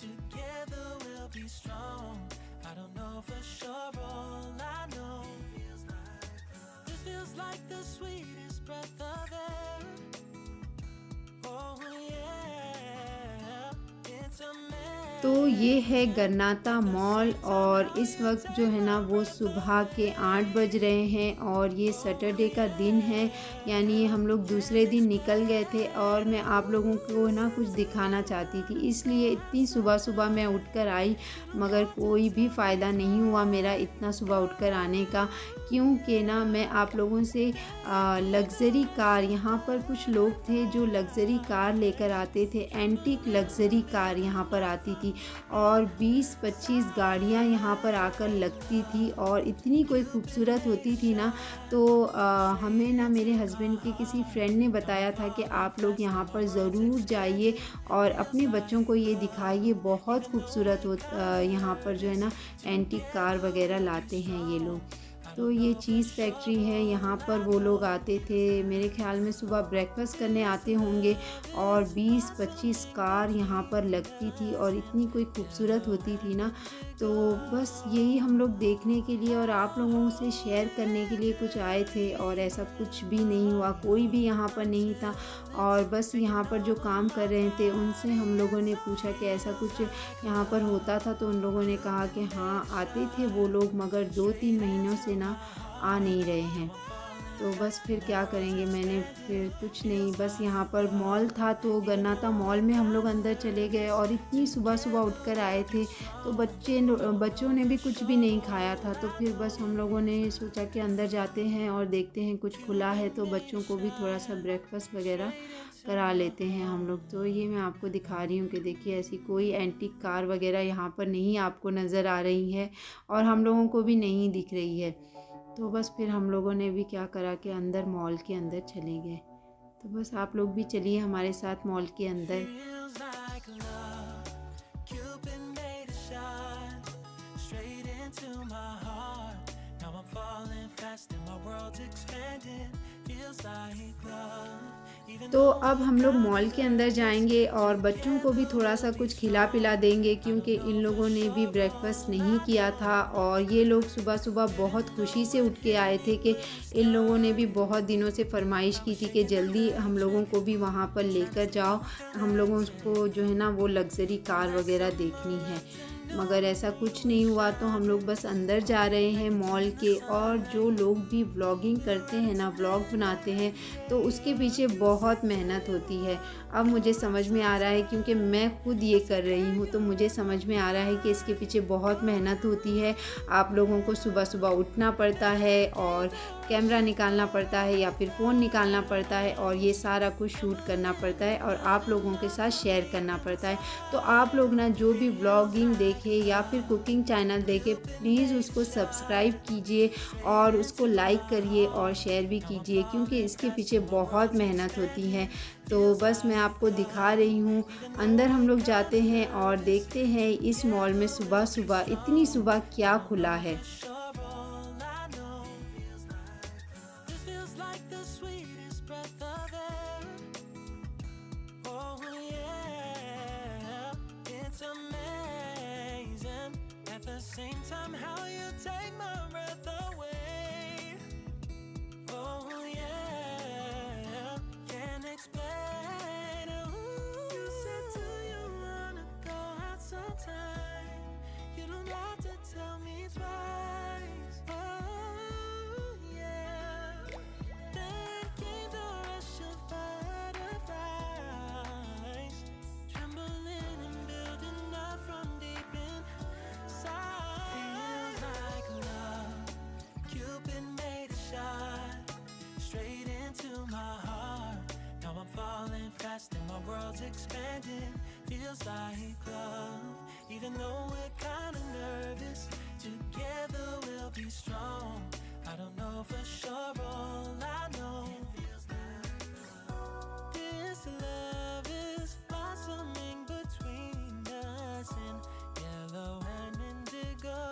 [SPEAKER 2] Together we'll be strong. I don't know for sure, all I know. This feels like the sweetest breath of air. Oh yeah, it's a
[SPEAKER 1] तो ये है गरनाता मॉल और इस वक्त जो है ना वो सुबह के 8 बज रहे हैं और ये सैटरडे का दिन है, यानी हम लोग दूसरे दिन निकल गए थे और मैं आप लोगों को ना कुछ दिखाना चाहती थी, इसलिए इतनी सुबह सुबह मैं उठकर आई। मगर कोई भी फ़ायदा नहीं हुआ मेरा इतना सुबह उठकर आने का, क्योंकि ना मैं आप लोगों से लग्ज़री कार, यहाँ पर कुछ लोग थे जो लग्ज़री कार लेकर आते थे, एंटीक लग्ज़री कार यहाँ पर आती थी और 20-25 गाड़ियाँ यहाँ पर आकर लगती थी और इतनी कोई खूबसूरत होती थी ना। तो हमें ना मेरे हस्बैंड के किसी फ्रेंड ने बताया था कि आप लोग यहाँ पर ज़रूर जाइए और अपने बच्चों को ये दिखाइए, बहुत खूबसूरत यहाँ पर जो है ना एंटीक कार वगैरह लाते हैं ये लोग। तो ये चीज़ फैक्ट्री है, यहाँ पर वो लोग आते थे, मेरे ख्याल में सुबह ब्रेकफास्ट करने आते होंगे और 20-25 कार यहाँ पर लगती थी और इतनी कोई खूबसूरत होती थी ना। तो बस यही हम लोग देखने के लिए और आप लोगों से शेयर करने के लिए कुछ आए थे और ऐसा कुछ भी नहीं हुआ, कोई भी यहाँ पर नहीं था। और बस यहाँ पर जो काम कर रहे थे उनसे हम लोगों ने पूछा कि ऐसा कुछ यहाँ पर होता था, तो उन लोगों ने कहा कि हाँ आते थे वो लोग, मगर 2-3 महीनों से ना आ नहीं रहे हैं। तो बस फिर क्या करेंगे, मैंने फिर कुछ नहीं, बस यहाँ पर मॉल था तो गरनाता मॉल में हम लोग अंदर चले गए और इतनी सुबह सुबह उठकर आए थे तो बच्चों ने भी कुछ भी नहीं खाया था। तो फिर बस हम लोगों ने सोचा कि अंदर जाते हैं और देखते हैं कुछ खुला है तो बच्चों को भी थोड़ा सा ब्रेकफास्ट वगैरह करा लेते हैं हम लोग। तो ये मैं आपको दिखा रही हूँ कि देखिए ऐसी कोई एंटीक कार वगैरह यहाँ पर नहीं आपको नज़र आ रही है और हम लोगों को भी नहीं दिख रही है। तो बस फिर हम लोगों ने भी क्या करा कि अंदर मॉल के अंदर चले गए। तो बस आप लोग भी चलिए हमारे साथ मॉल के अंदर। तो अब हम लोग मॉल के अंदर जाएंगे और बच्चों को भी थोड़ा सा कुछ खिला पिला देंगे, क्योंकि इन लोगों ने भी ब्रेकफास्ट नहीं किया था और ये लोग सुबह सुबह बहुत खुशी से उठ के आए थे कि इन लोगों ने भी बहुत दिनों से फरमाइश की थी कि जल्दी हम लोगों को भी वहाँ पर लेकर जाओ, हम लोगों को जो है ना वो लग्ज़री कार वगैरह देखनी है। मगर ऐसा कुछ नहीं हुआ। तो हम लोग बस अंदर जा रहे हैं मॉल के। और जो लोग भी व्लॉगिंग करते हैं ना, व्लॉग बनाते हैं, तो उसके पीछे बहुत मेहनत होती है। अब मुझे समझ में आ रहा है, क्योंकि मैं खुद ये कर रही हूँ, तो मुझे समझ में आ रहा है कि इसके पीछे बहुत मेहनत होती है। आप लोगों को सुबह सुबह उठना पड़ता है और कैमरा निकालना पड़ता है या फिर फ़ोन निकालना पड़ता है और ये सारा कुछ शूट करना पड़ता है और आप लोगों के साथ शेयर करना पड़ता है। तो आप लोग ना जो भी व्लॉगिंग देखें या फिर कुकिंग चैनल देखें, प्लीज़ उसको सब्सक्राइब कीजिए और उसको लाइक करिए और शेयर भी कीजिए, क्योंकि इसके पीछे बहुत मेहनत होती है। तो बस मैं आपको दिखा रही हूँ। अंदर हम लोग जाते हैं और देखते हैं इस मॉल में सुबह सुबह, इतनी सुबह क्या खुला है।
[SPEAKER 2] Same time how you take my breath away. Oh yeah, can't explain. Ooh. You said, do you wanna go out sometime? You don't have to tell me twice. Oh yeah. Then came the rush of butterflies, trembling and building up from deep inside. Fast and my world's expanding. Feels like love, even though we're kinda nervous. Together we'll be strong. I don't know for sure, all I know this love is blossoming between us in yellow and indigo.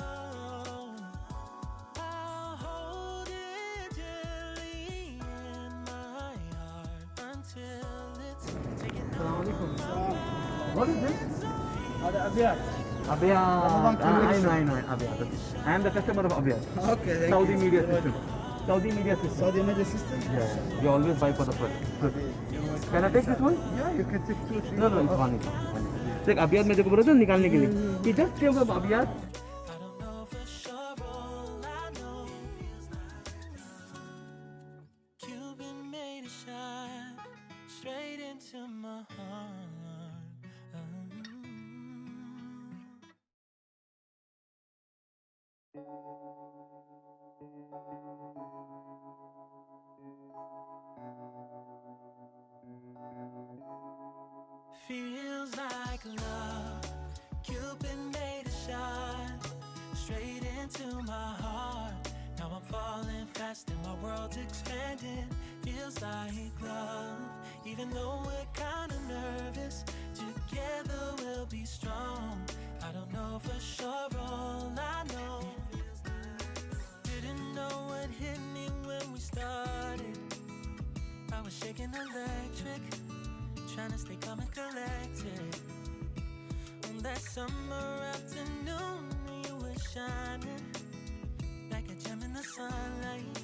[SPEAKER 2] I'll hold it gently in my heart until
[SPEAKER 3] What is this?
[SPEAKER 5] Abiyat.
[SPEAKER 3] Abiyat. I know Abiyat. I am the customer of Abiyat.
[SPEAKER 5] Okay.
[SPEAKER 3] Saudi media system. Saudi media system.
[SPEAKER 5] Saudi media system?
[SPEAKER 3] Yeah. We always buy for the product. Can I take this one?
[SPEAKER 5] Yeah, you can take 2, 3.
[SPEAKER 3] No, it's one. देख अबियात में देखो बोला था निकालने के लिए। ये just save the अबियात।
[SPEAKER 2] Feels like love. Cupid made a shot straight into my heart. Now I'm falling fast and my world's expanding. Feels like love, even though we're kinda nervous. Together we'll be strong. I don't know for sure, all I know. Didn't know what hit me when we started. I was shaking electric, trying to stay calm and collected. On that summer afternoon, you were shining like a gem in the sunlight.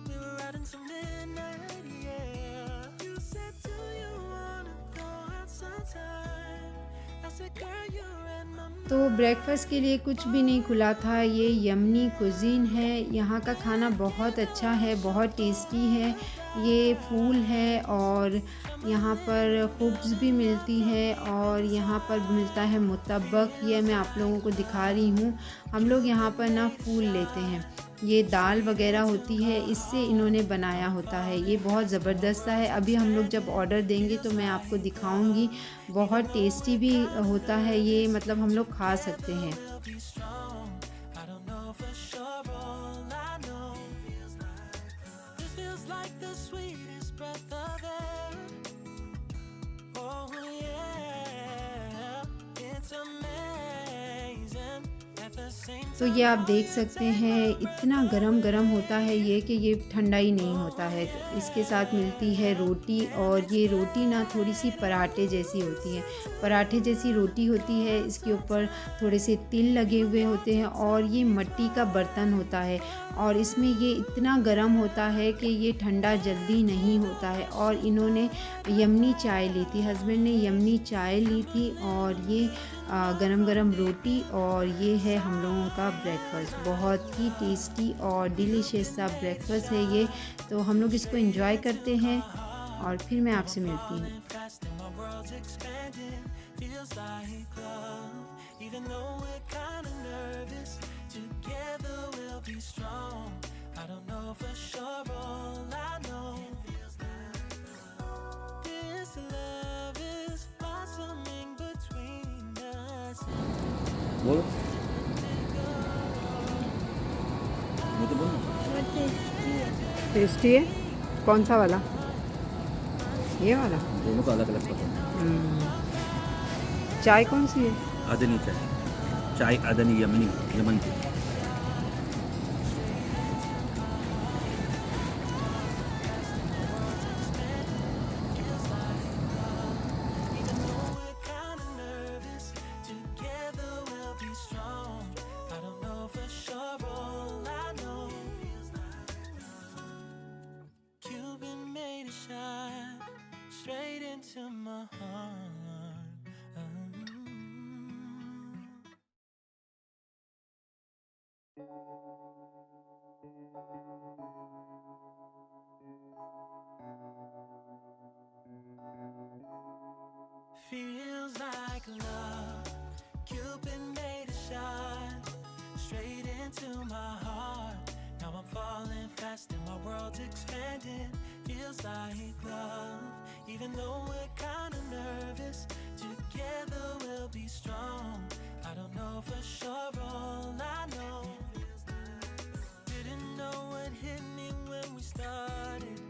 [SPEAKER 2] We were out until midnight, yeah. You said, do you wanna go out sometime? I said, girl, you're in my mind.
[SPEAKER 1] तो breakfast के लिए कुछ भी नहीं खुला था। ये यमनी cuisine है। यहाँ का खाना बहुत अच्छा है, बहुत टेस्टी है। ये फूल है और यहाँ पर खुब्ज़ भी मिलती है और यहाँ पर मिलता है मुतब्बक। ये मैं आप लोगों को दिखा रही हूँ। हम लोग यहाँ पर ना फूल लेते हैं। ये दाल वगैरह होती है, इससे इन्होंने बनाया होता है। ये बहुत ज़बरदस्त है। अभी हम लोग जब ऑर्डर देंगे तो मैं आपको दिखाऊंगी। बहुत टेस्टी भी होता है ये, मतलब हम लोग खा सकते हैं। तो ये आप देख सकते हैं इतना गरम गरम होता है ये कि ये ठंडा ही नहीं होता है। इसके साथ मिलती है रोटी और ये रोटी ना थोड़ी सी पराठे जैसी होती है। पराठे जैसी रोटी होती है, इसके ऊपर थोड़े से तिल लगे हुए होते हैं और ये मिट्टी का बर्तन होता है। और इसमें ये इतना गर्म होता है कि ये ठंडा जल्दी नहीं होता है। और इन्होंने यमनी चाय ली थी, हस्बैंड ने यमनी चाय ली थी और ये गरम गरम रोटी, और ये है हम लोगों का ब्रेकफ़ास्ट। बहुत ही टेस्टी और डिलीशियस सा ब्रेकफ़ास्ट है ये। तो हम लोग इसको एंजॉय करते हैं और फिर मैं आपसे मिलती हूँ।
[SPEAKER 2] Fast and my world's expanding, feels like love. Even though we're kinda nervous, together we'll be strong. I don't know for sure, all I know this love is blossoming between us.
[SPEAKER 3] बोलो, मैं तो बोलूँ।
[SPEAKER 1] Tasty है? कौन सा वाला? ये वाला?
[SPEAKER 3] दोनों का अलग अलग पसंद है।
[SPEAKER 1] चाय कौन सी है?
[SPEAKER 3] अदनी चाय अदनी यमन की।
[SPEAKER 2] Even though we're kinda nervous, together we'll be strong. I don't know for sure, all I know Cupid made a shot straight into my heart. Feels like love. Cupid made a shot straight into my heart. Now I'm falling fast and my world's expanding. Feels like love. Even though we're kinda nervous, together we'll be strong. I don't know for sure, all I know didn't know what hit me when we started.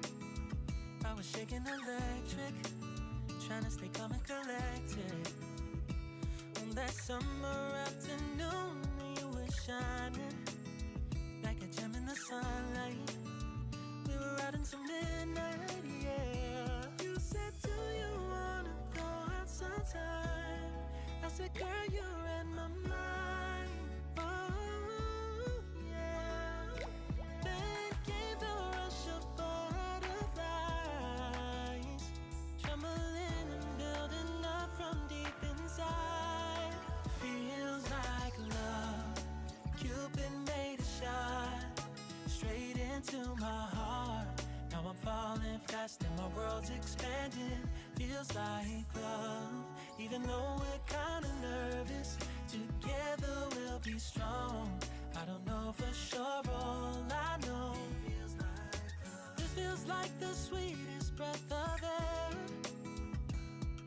[SPEAKER 2] I was shaking electric, trying to stay calm and collected. On that summer afternoon, you were shining like a gem in the sunlight. We were out until midnight, yeah. You said, do you wanna go out sometime? I said, girl, you read my mind. Oh, yeah. Then came the rush of butterflies, trembling and building up from deep inside. Feels like love. Cupid made a shot straight into my heart. Now I'm falling fast and my world's expanding. Feels like love. Even though we're kinda nervous, together we'll be strong. I don't know for sure, all I know this feels like the sweetest breath of air.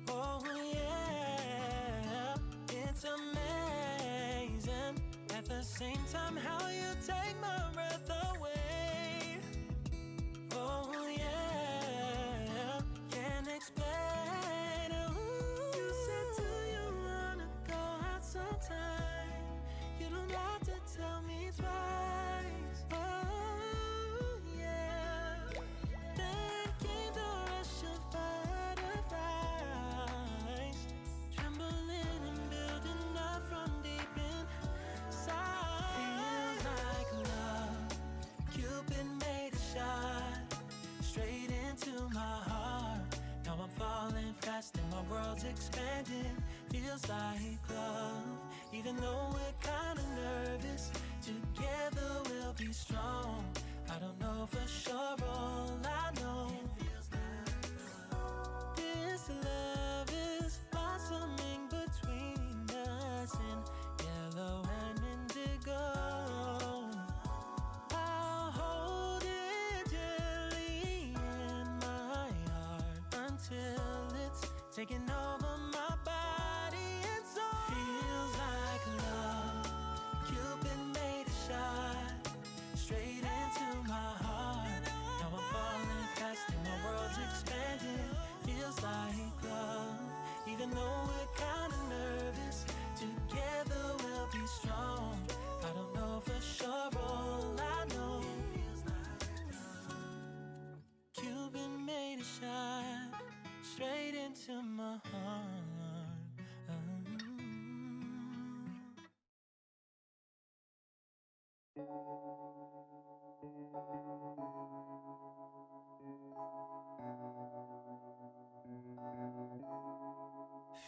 [SPEAKER 2] Oh yeah, it's amazing. At the same time, how you take my breath away. Oh yeah, can't explain. Ooh. You said, do you wanna go out sometime? You don't have to tell me twice. Oh yeah. Then came the rush of butterflies, trembling and building up from deep inside. Feels like love. Cupid made a shot straight into my heart. Now I'm falling fast and my world's expanding. Feels like love. Even though we're kinda nervous, together we'll be strong. I don't know for sure, all I know this love is blossoming between us in yellow and indigo. I'll hold it gently in my heart until it's taking over my body and soul. Feels like love. Cupid made a shot straight into my heart. Now I'm falling fast and my world's expanding. Feels like love. Even though we're kinda nervous, together we'll be strong. I don't know for sure, all I know Cupid made a shot straight into my heart.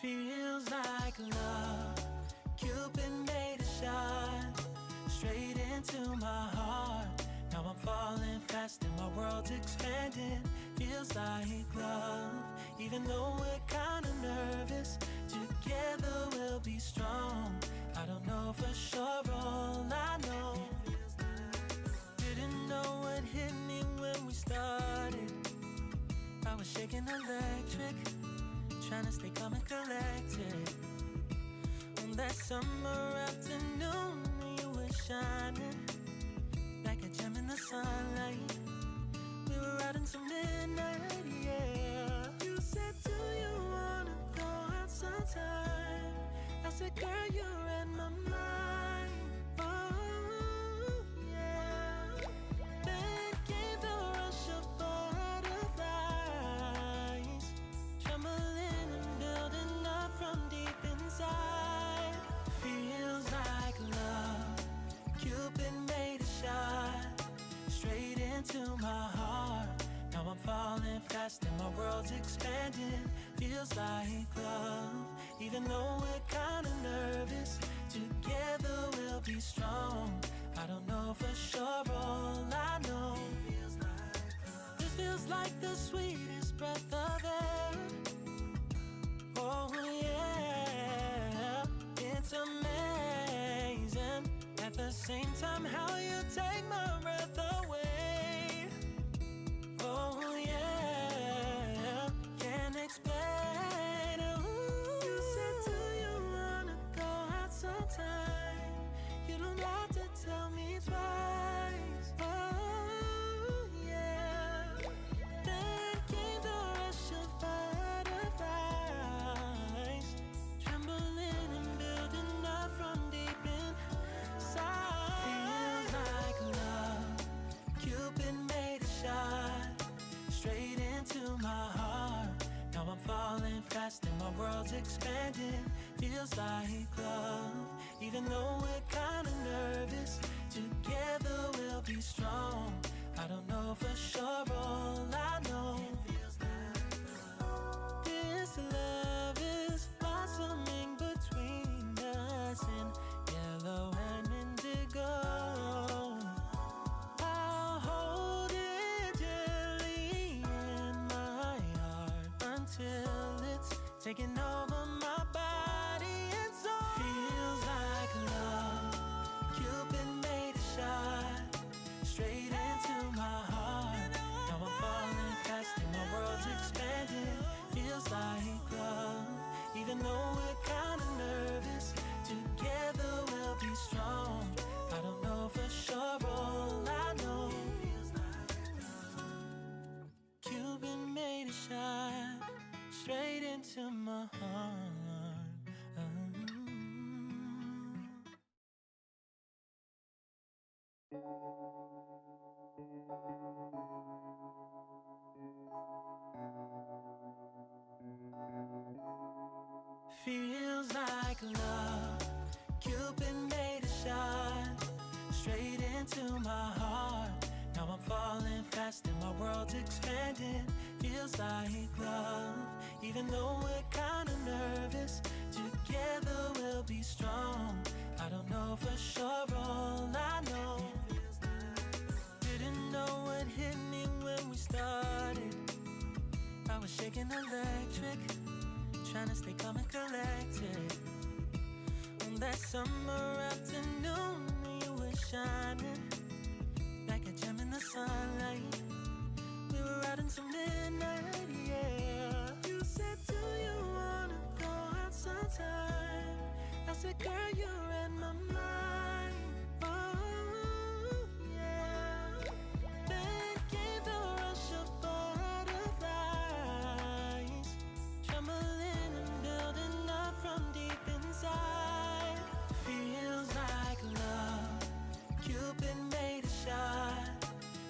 [SPEAKER 2] Feels like love. Cupid made a shot straight into my heart. Now I'm falling fast and my world's expanding. Feels like love. Even though we're kinda nervous, together we'll be strong. I don't know for sure, all I know. Didn't know what hit me when we started. I was shaking electric, trying to stay calm and collected. On that summer afternoon, you were shining like a gem in the sunlight. We were out until midnight, yeah. You said, do you wanna go out sometime? I said, girl, you read my mind. Oh, yeah. Then came the rush of butterflies, trembling and building up from deep inside. Feels like love. Cupid made a shot straight into my heart. Now I'm falling fast and my world's expanding. Feels like love. Even though we're kinda nervous, together we'll be strong. I don't know for sure, all I know. This feels like the sweetest breath of air. Oh yeah, it's amazing. At the same time, how you take my breath away. Oh yeah, can't explain. Ooh. You said, do you wanna go out sometime? You don't have to tell me twice. Oh yeah. Then came the rush of butterflies, trembling and building up from deep inside. Feels like love. Cupid made a shot straight into my heart. Now I'm falling fast and my world's expanding. Feels like love. Even though we're kinda nervous, together we'll be strong. I don't know for sure, all I know. This love is blossoming between us in yellow and indigo. I'll hold it gently in my heart until it's taking over my body and soul. Feels like love. Cupid made a shot straight into my heart. Now I'm falling fast and my world's expanding. Feels like love. Even though we're kinda nervous, together we'll be strong. I don't know for sure, all I know. Cupid made a shot straight into my heart. Feels like love. Cupid made a shot straight into my heart. Now I'm falling fast and my world's expanding. Feels like love. Even though we're kinda nervous, together we'll be strong. I don't know for sure, all I know. Didn't know what hit me when we started. I was shaking electric, trying to stay calm and collected. On that summer afternoon, you were shining like a gem in the sunlight. We were out until midnight, yeah. You said, do you wanna go out sometime? I said, girl, you read my mind. Oh yeah. Then came the rush of butterflies, trembling and building up from deep inside. Feels like love. Cupid made a shot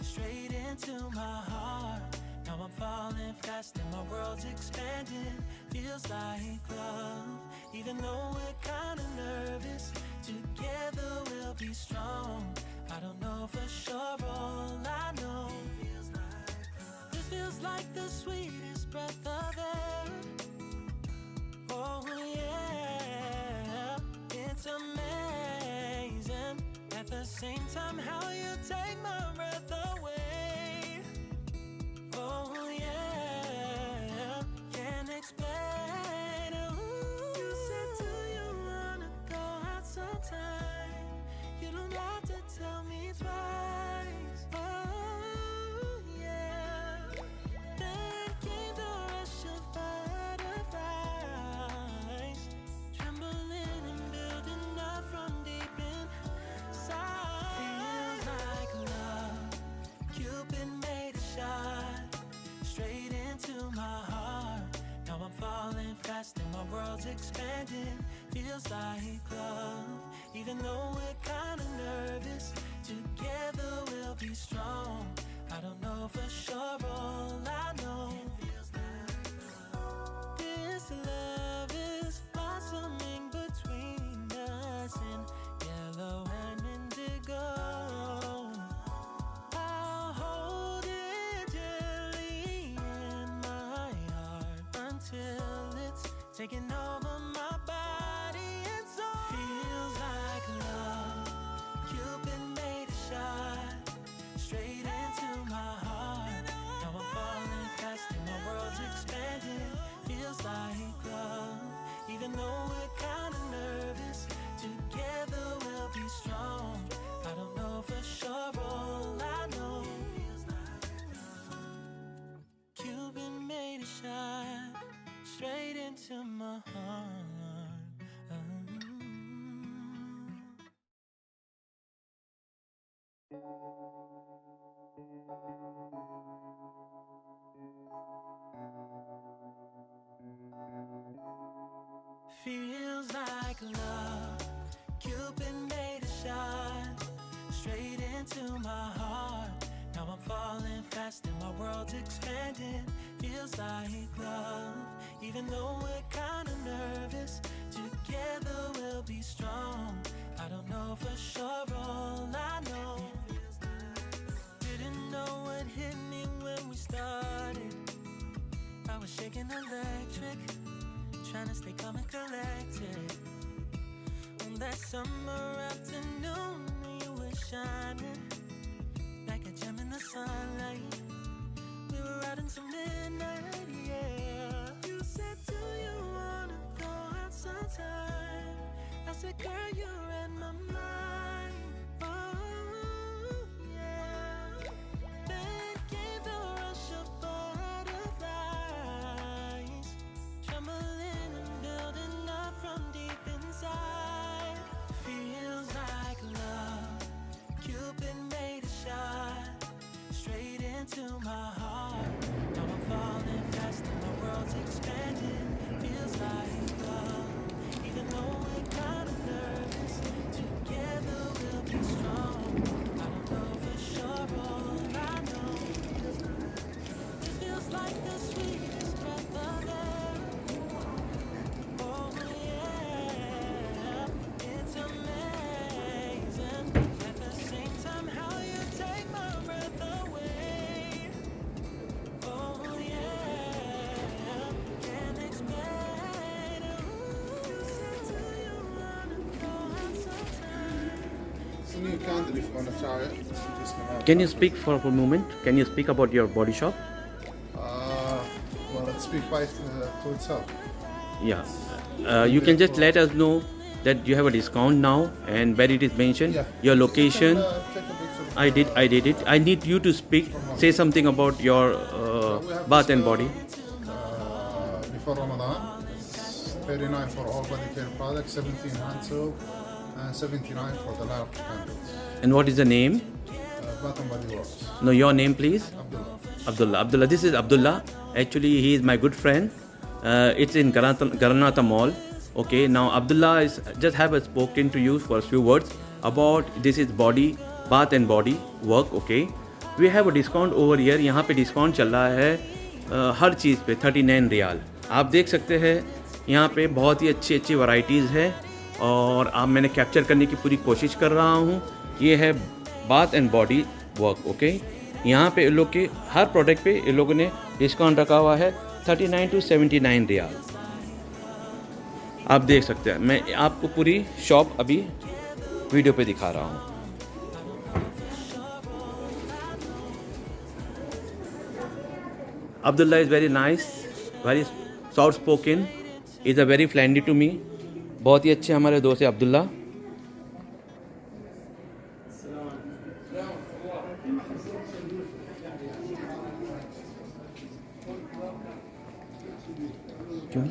[SPEAKER 2] straight into my heart. Now I'm falling fast and my world's expanding. Feels like love. Even though we're kinda nervous, together we'll be strong. I don't know for sure, all I know. This feels like the sweetest breath of air. Oh Oh yeah, it's amazing. At the same time, how you take my breath away. Oh yeah, can't explain. Ooh. You said, do you wanna go out sometime? You don't have to tell me twice. Oh yeah. Then came the rush of butterflies, trembling and building up from deep inside. Feels like love. Cupid made a shot straight into my heart. Now I'm falling fast and my world's expanding. Feels like love. Even though we're kinda nervous, together we'll be strong. I don't know for sure, all I know, this love is blossoming between us in yellow and indigo. I'll hold it gently in my heart until it's taking over my body and soul. Feels like love. Cupid made a shot straight into my heart. Now I'm falling fast and my world's expanding. Feels like love. Even though we're kinda nervous, together we'll be strong. I don't know for sure, all I know, Cupid made a shot straight into my heart. Feels like love. Cupid made a shot straight into my heart. Now I'm falling fast and my world's expanding. Feels like love. Even though we're kinda nervous, together we'll be strong. I don't know for sure, all I know, didn't know what hit me when we started. I was shaking electric, trying to stay calm and collected. On that summer afternoon, you were shining like a gem in the sunlight. We were out until midnight, yeah. You said, do you wanna go out sometime? I said, girl, you read my mind. Oh yeah. Then came the rush of butterflies, trembling and building up from deep inside. Feels like love. Cupid made a shot straight into my heart. Now I'm falling fast and my world's expanding. Feels like love. Even though we're kinda nervous, together we'll be strong. I don't know for sure, all I know, this feels like the sweetest breath of air. Oh yeah, it's amazing. At the same time, how you take my breath away. Oh yeah, can't explain. Ooh, you said, do you wanna go out sometime?
[SPEAKER 6] It's a new candle if you want to try it. Just gonna-
[SPEAKER 3] Can you speak for a moment? Can you speak about your body shop?
[SPEAKER 6] Well, let's speak by to itself.
[SPEAKER 3] Yeah. You can just let us know that you have a discount now and where it is mentioned,
[SPEAKER 6] Yeah.
[SPEAKER 3] your location.
[SPEAKER 6] Take a picture.
[SPEAKER 3] I did it. I need you to speak, say something about your
[SPEAKER 6] We have
[SPEAKER 3] bath
[SPEAKER 6] this,
[SPEAKER 3] and body.
[SPEAKER 6] Before Ramadan, it's 39 for all body care products, 17 hand soap, and 79 for the large candles.
[SPEAKER 3] And what is the name?
[SPEAKER 6] Bath and Body Works.
[SPEAKER 3] No, your name, please.
[SPEAKER 6] Abdullah.
[SPEAKER 3] Abdullah. This is Abdullah. Actually, he is my good friend. It's in Granata Mall. Okay. Now, Abdullah is just have spoken to you for a few words about this is bath and body work. Okay. We have a discount over here. यहाँ पे discount चल रहा है हर चीज़ पे 39 रियाल. आप देख सकते हैं यहाँ पे बहुत ही अच्छी अच्छी वैरायटीज़ है और आप मैंने कैप्चर करने की पूरी कोशिश कर रहा हूँ. ये है bath and body work. Okay. यहाँ पे इन लोग के हर प्रोडक्ट पे इन लोगों ने डिस्काउंट रखा हुआ है 39 to 79 रियाल. आप देख सकते हैं, मैं आपको पूरी शॉप अभी वीडियो पे दिखा रहा हूँ। Abdullah is very nice, very soft spoken, is a very friendly to me. बहुत ही अच्छे हमारे दोस्त है अब्दुल्ला। क्यों?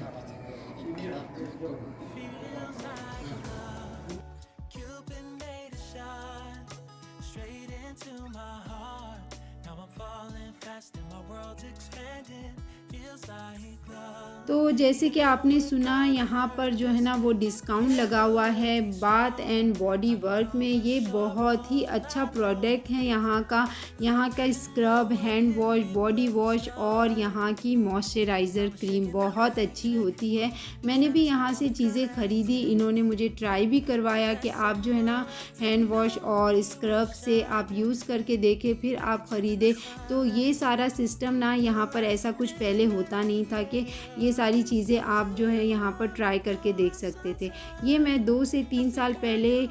[SPEAKER 2] Cupid made a shot straight into my heart. Now I'm falling fast and my world's expanding. Feels like love.
[SPEAKER 1] तो जैसे कि आपने सुना, यहाँ पर जो है ना वो डिस्काउंट लगा हुआ है बाथ एंड बॉडी वर्क में। ये बहुत ही अच्छा प्रोडक्ट है यहाँ का scrub, hand wash, body wash और यहाँ की मॉइस्चराइज़र क्रीम बहुत अच्छी होती है। मैंने भी यहाँ से चीज़ें ख़रीदी, इन्होंने मुझे ट्राई भी करवाया कि आप जो है ना हैंड वॉश और स्क्रब से आप यूज़ करके देखें फिर आप ख़रीदें। तो ये सारा सिस्टम ना यहाँ पर ऐसा कुछ पहले होता नहीं था कि ये सारी चीज़ें आप जो है यहाँ पर ट्राई करके देख सकते थे। ये मैं 2 से 3 साल पहले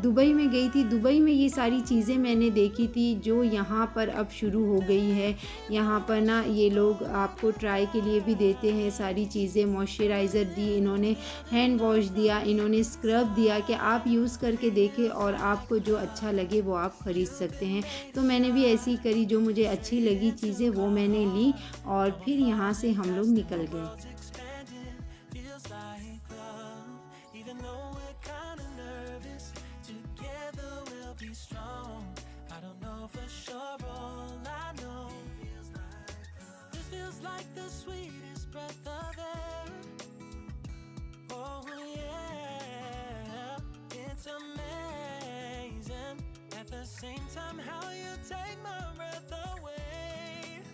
[SPEAKER 1] दुबई में गई थी। दुबई में ये सारी चीज़ें मैंने देखी थी जो यहाँ पर अब शुरू हो गई है। यहाँ पर ना ये लोग आपको ट्राई के लिए भी देते हैं सारी चीज़ें। मॉइस्चराइज़र दी इन्होंने, हैंड वॉश दिया इन्होंने, स्क्रब दिया कि आप यूज़ करके देखें और आपको जो अच्छा लगे वो आप ख़रीद सकते हैं। तो मैंने भी ऐसी ही करी, जो मुझे अच्छी लगी चीज़ें वो मैंने ली और फिर यहाँ से हम लोग निकल गए।
[SPEAKER 2] Feels like love. Even though we're kinda nervous, together we'll be strong. I don't know for sure, all I know. This feels like the sweetest breath of air. Oh yeah, it's amazing. At the same time, how you take my breath away.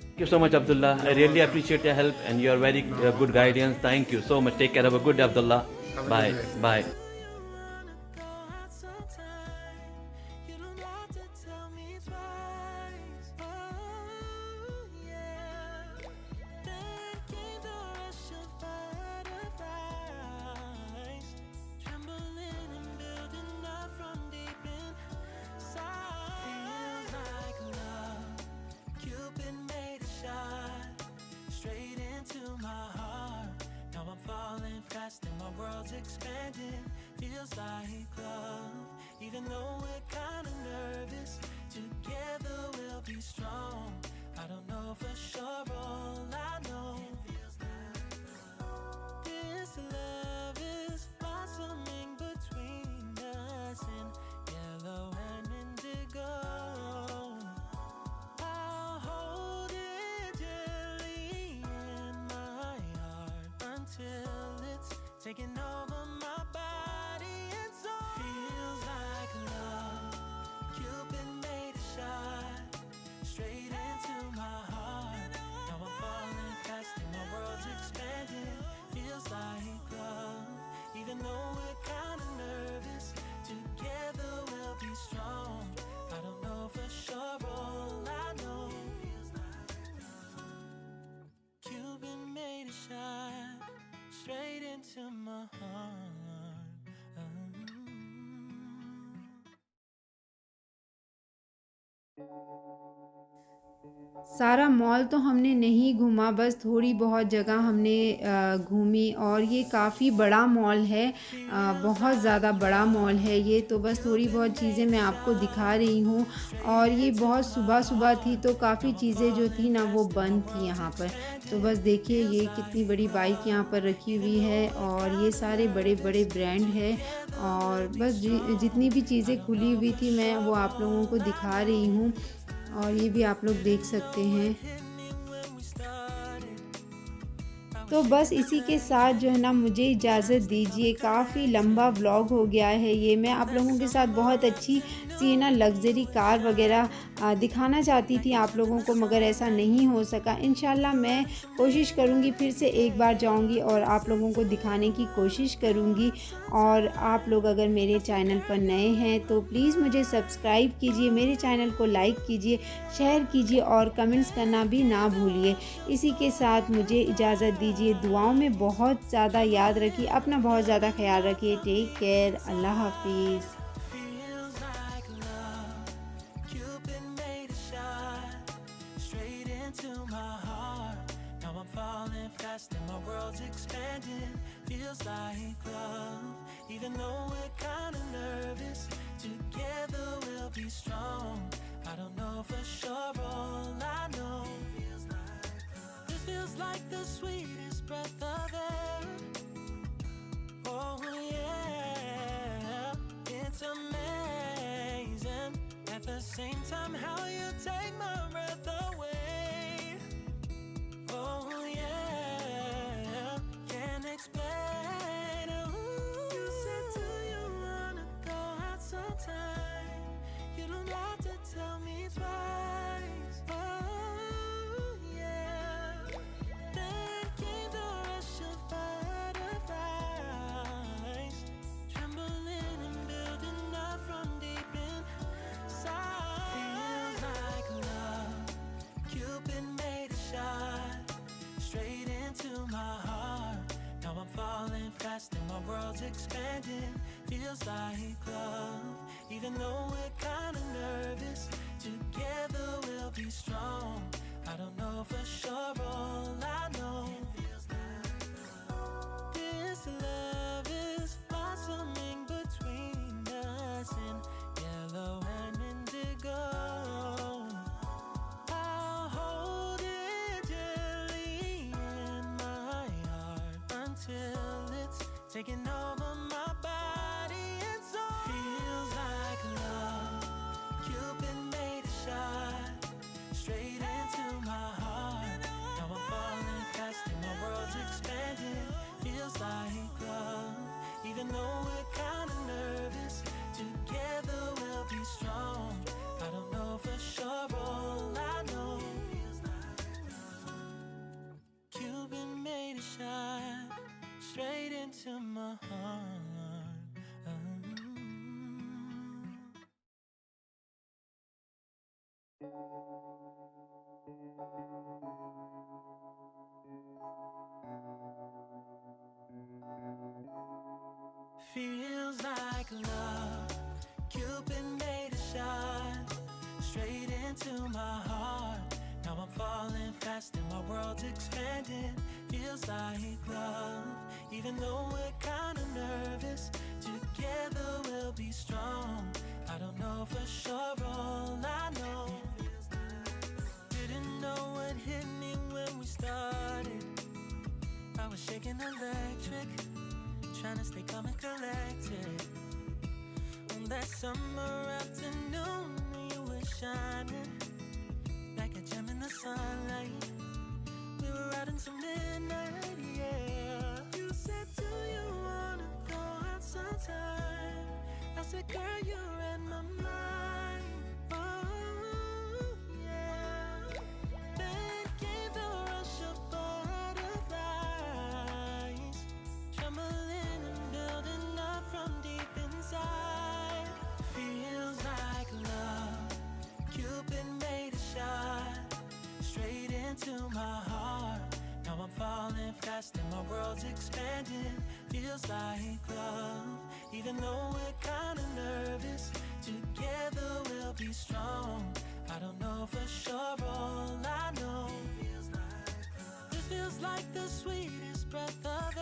[SPEAKER 3] Thank you so much, Abdullah. I really appreciate your help and your very good guidance. Thank you so much. Take care. Have a good day, Abdullah.
[SPEAKER 6] Have a
[SPEAKER 3] Bye.
[SPEAKER 6] good day.
[SPEAKER 3] Bye.
[SPEAKER 2] Go out sometime. You don't have to tell me twice. Oh yeah. Then came the rush of butterflies, trembling and building up from deep inside. Feels like love. Cupid made a shot straight into my heart. Now I'm falling fast and my world's expanding. Feels like love. Even though we're kinda nervous, together we'll be strong. I don't know for sure, all I know. This love is blossoming between us in yellow and indigo. I'll hold it dearly in my heart until it's taking over my body and soul. Feels like love. Cupid made a shot straight into my heart. Now I'm falling fast and my world's expanding. Feels like love. Even though we're kinda nervous, together we'll be strong. I don't know for sure, all I know. Cupid made a shot straight into my heart.
[SPEAKER 1] सारा mall तो हमने नहीं घूमा, बस थोड़ी बहुत जगह हमने घूमी और ये काफ़ी बड़ा मॉल है, बहुत ज़्यादा बड़ा मॉल है ये। तो बस थोड़ी बहुत चीज़ें मैं आपको दिखा रही हूँ और ये बहुत सुबह थी तो काफ़ी चीज़ें जो थी ना वो बंद थी यहाँ पर। तो बस देखिए ये कितनी बड़ी बाइक यहाँ पर रखी हुई है और ये सारे बड़े बड़े ब्रांड है और बस जितनी भी चीज़ें खुली हुई थी मैं वो आप लोगों को दिखा रही हूँ और ये भी आप लोग देख सकते हैं। तो बस इसी के साथ जो है ना मुझे इजाज़त दीजिए, काफ़ी लंबा व्लॉग हो गया है ये। मैं आप लोगों के साथ बहुत अच्छी सी ना लग्ज़री कार वगैरह दिखाना चाहती थी आप लोगों को, मगर ऐसा नहीं हो सका। इंशाल्लाह मैं कोशिश करूँगी, फिर से एक बार जाऊँगी और आप लोगों को दिखाने की कोशिश करूँगी। और आप लोग अगर मेरे चैनल पर नए हैं तो प्लीज़ मुझे सब्सक्राइब कीजिए, मेरे चैनल को लाइक कीजिए, शेयर कीजिए और कमेंट्स करना भी ना भूलिए। इसी के साथ मुझे इजाज़त दीजिए। कीजिए, दुआओं में बहुत ज़्यादा याद रखिए, अपना बहुत ज़्यादा ख्याल रखिए। टेक केयर, अल्लाह हाफिज़।
[SPEAKER 2] Feels like love. Cupid made a shot straight into my heart. Now I'm falling fast and my world's expanding. Feels like love. Even though we're kinda nervous, together we'll be strong. I don't know for sure, all I know. This feels like the sweetest breath of air. Oh yeah, it's amazing. At the same time, how you take my breath away. Oh yeah, can't explain. Ooh. You said, do you wanna go out sometime? You don't have to tell me twice. Oh yeah. Then came the rush of butterflies, trembling and building up from deep inside. Feels like love. Cupid made a shot straight into my heart. Now I'm falling fast and my world's expanding. Feels like love. Even though we're kinda nervous, together we'll be strong. I don't know for sure, all I know. This love is blossoming between us in yellow and indigo. I'll hold it gently in my heart until it's taking over my body and soul. Feels like love. Cupid made a shot straight into my heart. Now I'm falling fast and my world's expanding. Feels like love. Even though we're kinda nervous, together we'll be strong. I don't know for sure, all I know. Cupid made a shot straight into my heart. Feels like love. Cupid made a shot straight into my heart. Now I'm falling fast and my world's expanding. Feels like love. Even though we're kinda nervous, together we'll be strong. I don't know for sure, all I know. Didn't know what hit me when we started. I was shaking electric, trying to stay calm and collected. On that summer afternoon, you were shining like a gem in the sunlight. We were out until midnight, yeah. You said, do you wanna go out sometime? I said, girl, you read my mind. Oh, yeah. Then came the rush of butterflies, trembling and building up from deep inside. Feels like love. Cupid made a shot straight into my heart. Now I'm falling fast and my world's expanding. Feels like love. Even though we're kinda nervous, together we'll be strong. I don't know for sure, all I know. This feels like the sweetest breath of